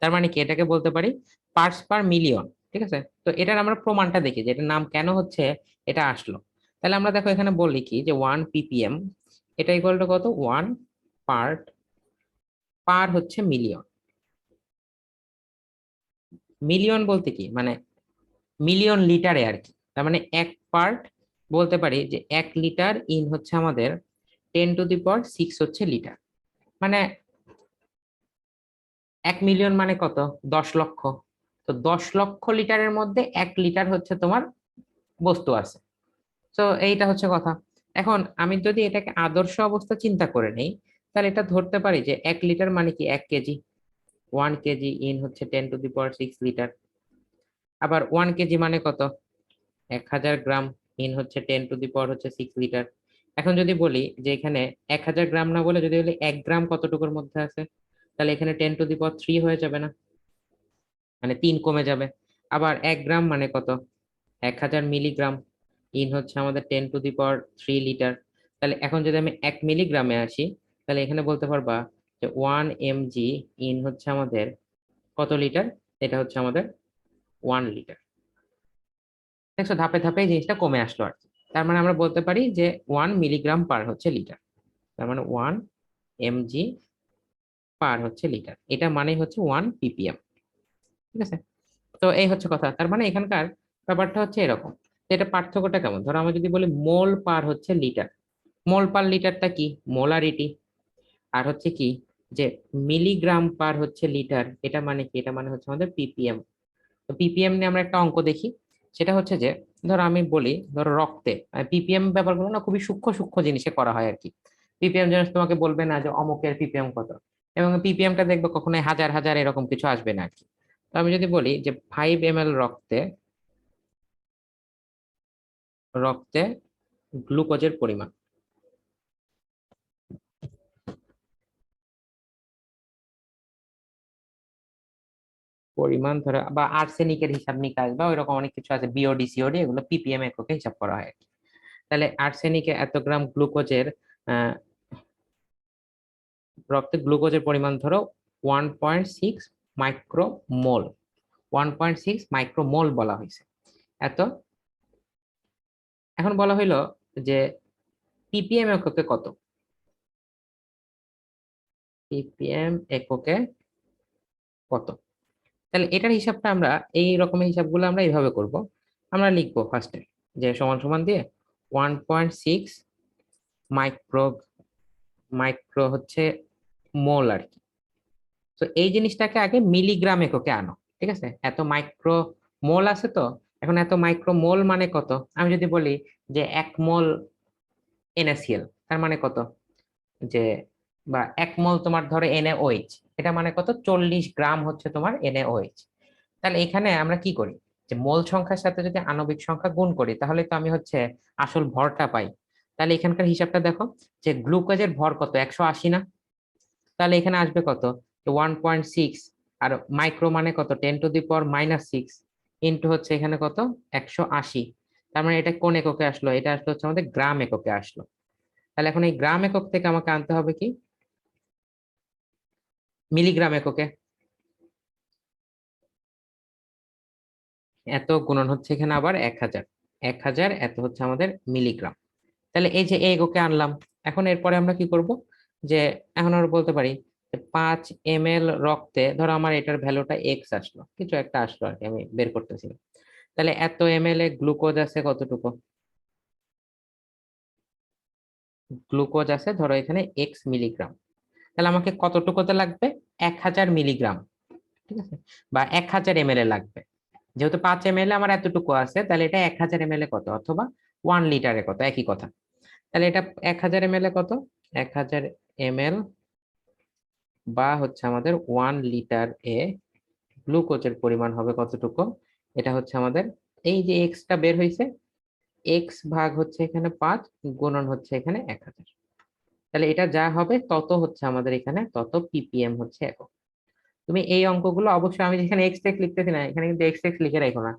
তার মানে কি, এটাকে বলতে পারি পার্টস পার মিলিয়ন। ঠিক আছে, তো এটার আমরা প্রমাণটা দেখি যে এটার নাম কেন হচ্ছে এটা আসলো। তাহলে আমরা দেখো এখানে বললি কি যে 1 ppm, এটা ইকুয়াল টু কত, 1 পার্ট পার হচ্ছে মিলিয়ন। মিলিয়ন বলতে কি মানে মিলিয়ন লিটারে আর কি। তার মানে 1 পার্ট, বলতে পারি যে 1 লিটার ইন হচ্ছে আমাদের 10⁶ হচ্ছে লিটার। মানে 1 মিলিয়ন মানে কত, 10 লক্ষ। তো 10 লক্ষ লিটারের মধ্যে 1 লিটার হচ্ছে তোমার বস্তু আছে। তো এইটা হচ্ছে কথা। এখন আমি যদি এটাকে আদর্শ অবস্থা চিন্তা করে নেই, তাহলে এটা ধরতে পারি যে 1 লিটার মানে কি 1 কেজি। 1 কেজি ইন হচ্ছে 10⁶ লিটার। আবার 1 কেজি মানে কত, 1000 গ্রাম ইন হচ্ছে 10⁶ লিটার। এখন যদি বলি যে এখানে 1000 গ্রাম না বলে যদি বলি 1 গ্রাম কতটুকুর মধ্যে আছে, তাহলে এখানে 10⁻³ হয়ে যাবে না, মানে 3 কমে যাবে। আবার 1 গ্রাম মানে কত, 1000 মিলিগ্রাম ইন হচ্ছে আমাদের 10⁻³ লিটার। তাহলে এখন যদি আমি 1 মিলিগ্রামে আসি, তাহলে এখানে বলতে পারবা যে 1 mg ইন হচ্ছে আমাদের কত লিটার, এটা হচ্ছে আমাদের 1 লিটার। দেখছো ধাপে ধাপে এই জিনিসটা কমে আসলো আর কি। তার মানে আমরা বলতে পারি যে 1 মিলিগ্রাম পার হচ্ছে লিটার। তার মানে 1 mg পার হচ্ছে লিটার, এটা মানে হচ্ছে 1 ppm। ঠিক আছে, তো এই হচ্ছে কথা। তার মানে এখানকার ব্যাপারটা হচ্ছে এরকম। তো এটা পার্থক্যটা কেমন, ধরো আমরা যদি বলি মোল পার হচ্ছে লিটার, মোল পার লিটারটা কি, মোলারিটি। আর হচ্ছে কি যে মিলিগ্রাম পার হচ্ছে লিটার, এটা মানে কি, এটা মানে হচ্ছে আমাদের ppm। তো ppm নিয়ে আমরা একটা অঙ্ক দেখি। সেটা হচ্ছে যে ধরো আমি বলি, ধরো রক্তে, ppm ব্যাপারগুলো না খুবই সূক্ষ্ম সূক্ষ্ম জিনিসে করা হয় আর কি। ppm জিনিস তোমাকে বলবে না যে অমুকের ppm কত, এবং ppmটা দেখবে কখনোই হাজার হাজার এরকম কিছু আসবে না আর কি। তো আমি যদি বলি যে 5 ml রক্তে, রক্তে গ্লুকোজের পরিমাণ, পরিমাণ ধরো বা আর্সেনিকের হিসাব নিকাশ বা ওইরকম অনেক কিছু আছে, বিওডি সিওডি, এগুলো ppm এককে হিসাব করা হয় আর কি। তাহলে আর্সেনিকে এত গ্রাম গ্লুকোজের, আহ রক্তে গ্লুকোজের পরিমাণ ধরো 1.6 মাইক্রোমোল, 1.6 মাইক্রোমোল বলা হয়েছে এত। এখন বলা হইলো যে ppm এককে কত, ppm এককে কত। তাহলে এটার হিসাবটা আমরা, এই রকমের হিসাবগুলো আমরা এইভাবে করব। আমরা লিখবো ফার্স্টে যে সমান সমান দিয়ে 1.6 মাইক্রো, মাইক্রো হচ্ছে মোল আর কি। তো এই জিনিসটাকে আগে মিলিগ্রাম এককে আনো। ঠিক আছে, এত মাইক্রো মোল আছে তো। এখন এত মাইক্রো মোল মানে কত, আমি যদি বলি যে 1 মোল NaCl, তার মানে কত, যে বা 1 মোল তোমার ধরো NaOH, এটা মানে কত, 40 গ্রাম হচ্ছে তোমার NaOH। তাহলে এখানে আমরা কি করি, যে মোল সংখ্যার সাথে যদি আণবিক সংখ্যা গুণ করি, তাহলে তো আমি হচ্ছে আসল ভরটা পাই। তাহলে এখানকার হিসাবটা দেখো, যে গ্লুকোজের ভর কত, 180 না। তাহলে এখানে আসবে কত, 1.6, আর মাইক্রো মানে কত, 10⁻⁻6 ইন্টু হচ্ছে এখানে কত, 180। তার মানে এটা কোন এককে আসলো, এটা আসলো হচ্ছে আমাদের গ্রাম এককে আসলো। তাহলে এখন এই গ্রাম একক থেকে আমাকে আনতে হবে কি, মিলিগ্রাম এককে। এত গুণন হচ্ছে এখানে আবার 1000, 1000 এত হচ্ছে আমাদের মিলিগ্রাম। তাহলে এই যে এই এককে আনলাম। এখন এরপরে আমরা কি করব, যে এখন আমরা বলতে পারি যে 5 ml রক্তে, ধরো আমার এটার ভ্যালুটা এক্স আসলো, কিছু একটা আসলো আর কি, আমি বের করতেছি না। তাহলে এত ml এ গ্লুকোজ আছে কতটুকু, গ্লুকোজ আছে ধরো এখানে এক্স মিলিগ্রাম। তাহলে আমাকে কতটুকুতে লাগবে, 1000 মিলিগ্রাম। ঠিক আছে, বা 1000 ml এ লাগবে। যেহেতু 5 ml আমার এতটুকু আছে, তাহলে এটা 1000 ml এ কত, অথবা 1 লিটারে কত, একই কথা। তাহলে এটা 1000 ml এ কত, 1000 ml বা হচ্ছে আমাদের 1 লিটার এ গ্লুকোজের পরিমাণ হবে কতটুকু, এটা হচ্ছে আমাদের এই যে এক্সটা বের হয়েছে, এক্স ভাগ হচ্ছে এখানে 5 গুণন হচ্ছে এখানে 1000। তাহলে এটা যা হবে তত হচ্ছে আমাদের এখানে তত পিপিএম হচ্ছে একক। তুমি এই অঙ্কগুলো অবশ্যই, আমি যেখানে এক্স এক্স লিখতেছি না, এখানে কিন্তু এক্স এক্স লিখে রাখো না,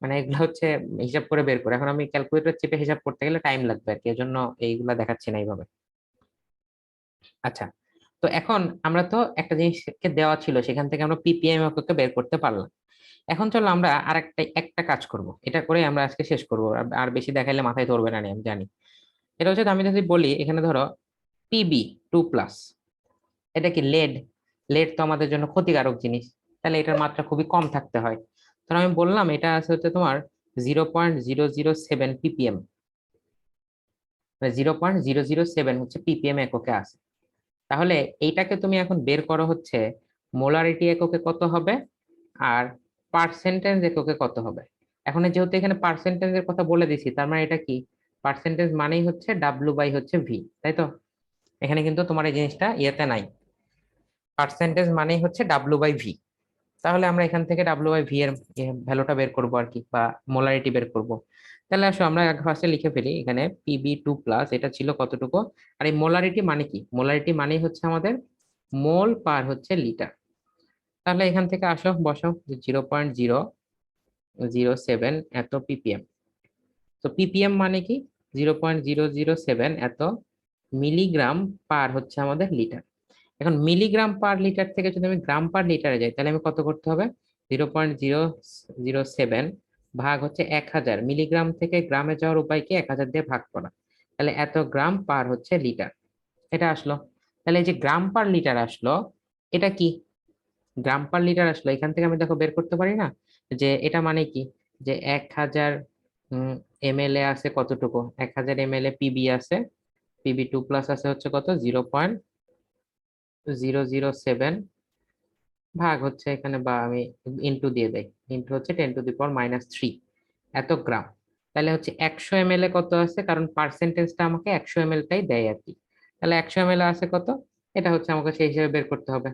মানে এগুলো হচ্ছে হিসাব করে বের করে। এখন আমি ক্যালকুলেটর চেপে হিসাব করতে গেলে টাইম লাগবে আর কি, এজন্য এইগুলা দেখাচ্ছি না এইভাবে। আচ্ছা, তো এখন আমরা তো একটা জিনিসকে দেওয়া ছিল, সেখান থেকে আমরা পিপিএম এককে বের করতে পারলাম। এখন চলো আমরা একটা কাজ করব, এটা করে আমরা আজকে শেষ করব, আর বেশি দেখাইলে মাথায় ধরবে না, আমি জানি। এটা হচ্ছে, আমি যদি বলি এখানে ধরো PB2+, এটা কি লেড? লেড তো আমাদের জন্য ক্ষতিকারক জিনিস, তাহলে এটার মাত্রা খুবই কম থাকতে হয়। তো আমি বললাম এটা আছে হচ্ছে তোমার 0.007 ppm, মানে 0.007 হচ্ছে ppm এককে আছে। তাহলে এইটাকে তুমি এখন বের করো হচ্ছে মোলারিটি এককে কত হবে, আর পার্সেন্টেজ এককে কত হবে। এখন যেহেতু এখানে পার্সেন্টেজের কথা বলে দিছি, তার মানে এটা কি, পার্সেন্টেজ মানেই হচ্ছে ডাব্লিউ বাই হচ্ছে ভি, তাই তো? এখানে কিন্তু তোমার এই জিনিসটা ইয়েতে নাই, পার্সেন্টেজ মানেই হচ্ছে ডাব্লিউ বাই ভি। তাহলে আমরা এখান থেকে ডাব্লিউ বাই ভি এর ভ্যালুটা বের করবো আর কি, বা মোলারিটি বের করব। তাহলে আসো আমরা ফার্স্টে লিখে ফেলি, এখানে PB2+, এটা ছিল কতটুকু, আর এই মোলারিটি মানে কি, মোলারিটি মানেই হচ্ছে আমাদের মোল পার হচ্ছে লিটার। তাহলে এখান থেকে আসো বসাও, 0.007 এত ppm। তো ppm মানে কি, 0.007 এত মিলিগ্রাম পার হচ্ছে আমাদের লিটার। এখন মিলিগ্রাম পার লিটার থেকে যদি আমি গ্রাম পার লিটারে যাই, তাহলে আমি কত করতে হবে, 0.007 ভাগ হচ্ছে 1000, মিলিগ্রাম থেকে গ্রামে যাওয়ার উপায়কে 1000 দিয়ে ভাগ করা, তাহলে এত গ্রাম পার হচ্ছে লিটার, এটা আসলো। তাহলে এই যে গ্রাম পার লিটার আসলো, এটা কি, গ্রাম পার লিটার আসলো, এখান থেকে আমি দেখো বের করতে পারি না, যে এটা মানে কি, যে 1000 ml এ আছে কতটুকু, 1000 ml এ পিবি আছে, PB2+ আছে হচ্ছে কত, 0.007 ভাগ হচ্ছে এখানে, বা আমি ইনটু দিয়ে দেই, ইনটু হচ্ছে 10⁻³ এত গ্রাম। তাহলে হচ্ছে 100 ml এ কত আছে, কারণ পার্সেন্টেজটা আমাকে 100 ml টাই দেয় আর কি। তাহলে 100 ml আছে কত, এটা হচ্ছে আমাকে সেই হিসেবে বের করতে হবে।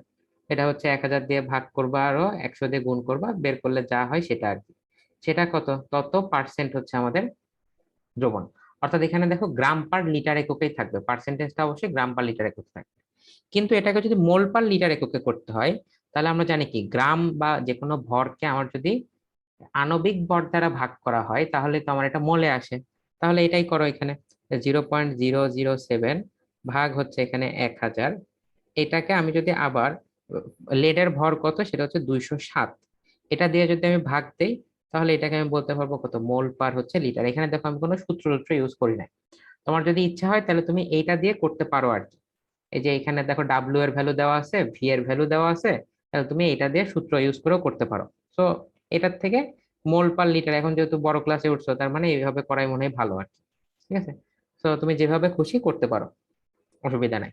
এটা হচ্ছে 1000 দিয়ে ভাগ করবা, আরো 100 দিয়ে গুণ করবা, বের করলে যা হয় সেটা আর কি। সেটা কত, তত পার্সেন্ট হচ্ছে আমাদের দ্রবণ। অর্থাৎ এখানে দেখো গ্রাম পার লিটার এককেই থাকবে, পার্সেন্টেজটা অবশ্যই গ্রাম পার লিটার একক থাকবে। কিন্তু এটাকে যদি মোল পার লিটার এককে করতে হয়, তাহলে আমরা জানি কি, গ্রাম বা যে কোনো ভরকে আমার যদি আণবিক ভর দ্বারা ভাগ করা হয়, তাহলে তো আমার এটা মোলে আসে। তাহলে এটাই করো, এখানে 0.007 ভাগ হচ্ছে এখানে 1000, এটাকে আমি যদি আবার লেডের ভর কত, সেটা হচ্ছে 207, এটা দিয়ে যদি আমি ভাগ দেই, তাহলে এটাকে আমি বলতে পারবো কত, মোল পার হচ্ছে লিটার। এখানে দেখো আমি কোনো সূত্র ইউজ করি না। তোমার যদি ইচ্ছা হয় তাহলে তুমি এইটা দিয়ে করতে পারো আর কি। এই যে এখানে দেখো ডাব্লিউ এর ভ্যালু দেওয়া আছে, ভি এর ভ্যালু দেওয়া আছে, তাহলে তুমি এটা দিয়ে সূত্র ইউজ করেও করতে পারো। তো এটার থেকে মোল পার লিটার, এখন যেহেতু বড় ক্লাসে উঠছো, তার মানে এইভাবে করাই মনে হয় ভালো আর কি। ঠিক আছে, তো তুমি যেভাবে খুশি করতে পারো, অসুবিধা নাই।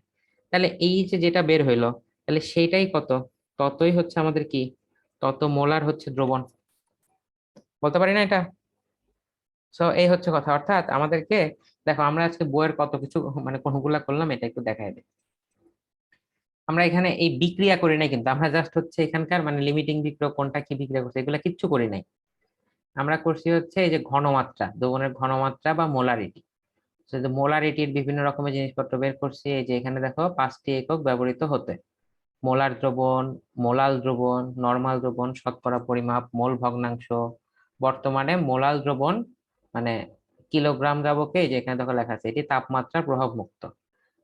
তাহলে এই যে যেটা বের হইলো, তাহলে সেইটাই কত, ততই হচ্ছে আমাদের কি, তত মোলার হচ্ছে দ্রবণ, বলতে পারি না এটা। সো এই হচ্ছে কথা, অর্থাৎ আমাদেরকে, দেখো আমরা আজকে বইয়ের কত কিছু মানে কোনগুলা করলাম, এটা একটু দেখাই দিই। আমরা এখানে এই বিক্রিয়া করি নাই, কিন্তু আমরা জাস্ট হচ্ছে এখানকার মানে লিমিটিং বিক্রিয়া কোনটা কি বিক্রিয়া করছে এগুলা কিচ্ছু করি নাই। আমরা করছি হচ্ছে এই যে ঘনমাত্রা, দ্রবণের ঘনমাত্রা বা মোলারিটি। মোলারিটির বিভিন্ন রকমের জিনিসপত্র বের করছি। এই যে এখানে দেখো 5টি একক ব্যবহৃত হতে, মোলার দ্রবণ, মোলাল দ্রবণ, নরমাল দ্রবণ, শতকরা পরিমাপ, মোল ভগ্নাংশ। বর্তমানে মোলাল দ্রবণ মানে কিলোগ্রাম দ্রাবকে, এই যে এখানে দেখো লেখা আছে, এটি তাপমাত্রা প্রভাব মুক্ত।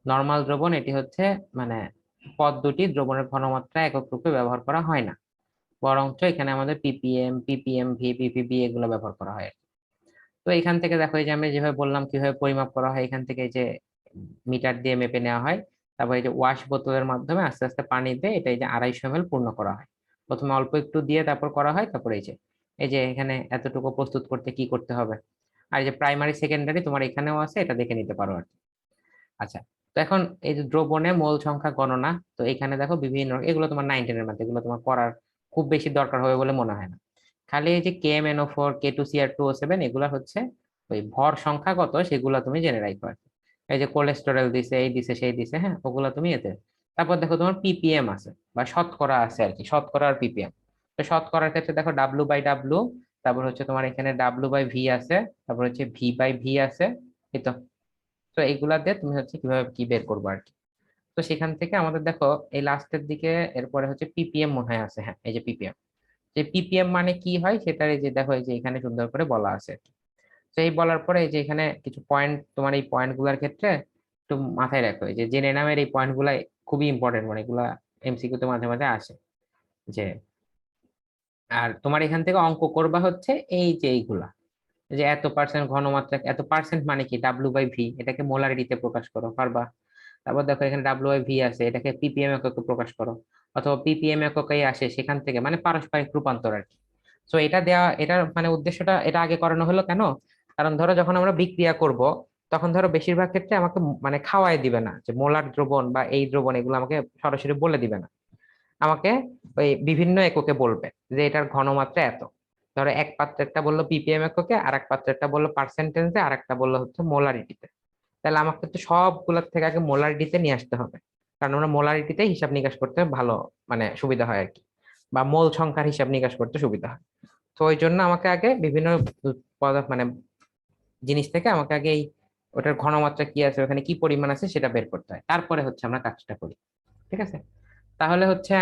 নরমাল দ্রবণ, এটি হচ্ছে মানে পদ দুটি দ্রবণের ঘনমাত্রা একক রূপে ব্যবহার করা হয় না, বরঞ্চ এখানে আমাদের পিপিএম, পিপিএম ভি, পিপিবি এগুলো ব্যবহার করা হয়। তো এখান থেকে দেখো, এই যে আমি যেভাবে বললাম কিভাবে পরিমাপ করা হয়, এখান থেকে এই যে মিটার দিয়ে মেপে নেওয়া হয়। তারপর এই যে ওয়াশ বোতলের মাধ্যমে আস্তে আস্তে পানি দিয়ে এটা এই যে 250 ml পূর্ণ করা হয়। প্রথমে অল্প একটু দিয়ে তারপর করা হয়, তারপর এই যে এখানে এতটুকু প্রস্তুত করতে কি করতে হবে। আর এই যে প্রাইমারি সেকেন্ডারি তোমার এখানেও আছে, এটা দেখে নিতে পারো আর কি। আচ্ছা, তো এখন এই যে দ্রবণে মোল সংখ্যা গণনা, তো এখানে দেখো বিভিন্ন, এগুলো তোমার 9-10 এর মধ্যে, এগুলো তোমার পড়ার খুব বেশি দরকার হবে বলে মনে হয় না। খালি এই যে KMnO4 K2Cr2O7 এগুলা হচ্ছে ওই ভর সংখ্যা কত সেগুলো তুমি জেনে রাখো আর কি। এই যে কোলেস্টেরল দিছে, এই দিছে, সেই দিছে, হ্যাঁ, ওগুলা তুমি এতে। তারপর দেখো তোমার ppm আছে বা শতকরা আছে আর কি, শতকরা আর ppm। তো শতকরার ক্ষেত্রে দেখো W/W, তারপর হচ্ছে তোমার এখানে W/V আছে, তারপর হচ্ছে V/V আছে, এই তো। তো এইগুলা দিয়ে তুমি হচ্ছে কিভাবে কি বের করবো আর কি। তো সেখান থেকে আমাদের দেখো এই লাস্টের দিকে এরপরে হচ্ছে ppm মনে হয় আছে, হ্যাঁ, এই যে ppm। যে ppm মানে কি হয় সেটা এই যে দেখো, এই যে এখানে সুন্দর করে বলা আছে আর কি। তো এই বলার পরে এই যে এখানে কিছু পয়েন্ট, তোমার এই পয়েন্ট গুলার ক্ষেত্রে একটু মাথায় রাখো, এই যে জেনে নামের এই পয়েন্ট গুলা খুবই ইম্পর্টেন্ট, মানে এগুলা MCQ তে মাঝে মাঝে আসে। যে আর তোমার এখান থেকে অঙ্ক করবা হচ্ছে এই যে এইগুলা, যে এত পার্সেন্ট ঘনমাত্রা, এত পার্সেন্ট মানে কি W/V, এটাকে মোলারিটিতে প্রকাশ করো, পারবা। তারপর দেখো এখানে W/V আছে, এটাকে ppm এককে প্রকাশ করো, অথবা ppm এককেই আসে সেখান থেকে, মানে পারস্পরিক রূপান্তর আর কি। তো এটা দেওয়া, এটার মানে উদ্দেশ্যটা এটা আগে করানো হলো কেন, কারণ ধরো যখন আমরা বিক্রিয়া করব, তখন ধরো বেশিরভাগ ক্ষেত্রে আমাকে মানে খাওয়াই দিবে না যে মোলার দ্রবণ বা এই দ্রবণ, এগুলো আমাকে সরাসরি বলে দিবে না। আমাকে ওই বিভিন্ন এককে বলবে যে এটার ঘনমাত্রা এত। ধরো এক পাত্রেরটা বললো ppm এককে, আর এক পাত্রেরটা বললো পার্সেন্টেজে, আর একটা বললো হচ্ছে মোলারিটিতে। তাহলে আমাকে তো সবগুলোর থেকে আগে মোলারিটিতে নিয়ে আসতে হবে, কারণ আমরা মোলারিটিতে হিসাব নিকাশ করতে ভালো, মানে সুবিধা হয় আর কি, বা মোল সংখ্যার হিসাব নিকাশ করতে সুবিধা হয়। তো ওই জন্য আমাকে আগে বিভিন্ন পদার্থ মানে জিনিস থেকে আমাকে আগে এই ওটার ঘনমাত্রা কি আছে, ওখানে কি পরিমাণ আছে সেটা বের করতে হয়, তারপরে হচ্ছে আমরা কাজটা করি। ঠিক আছে? তাহলে হচ্ছে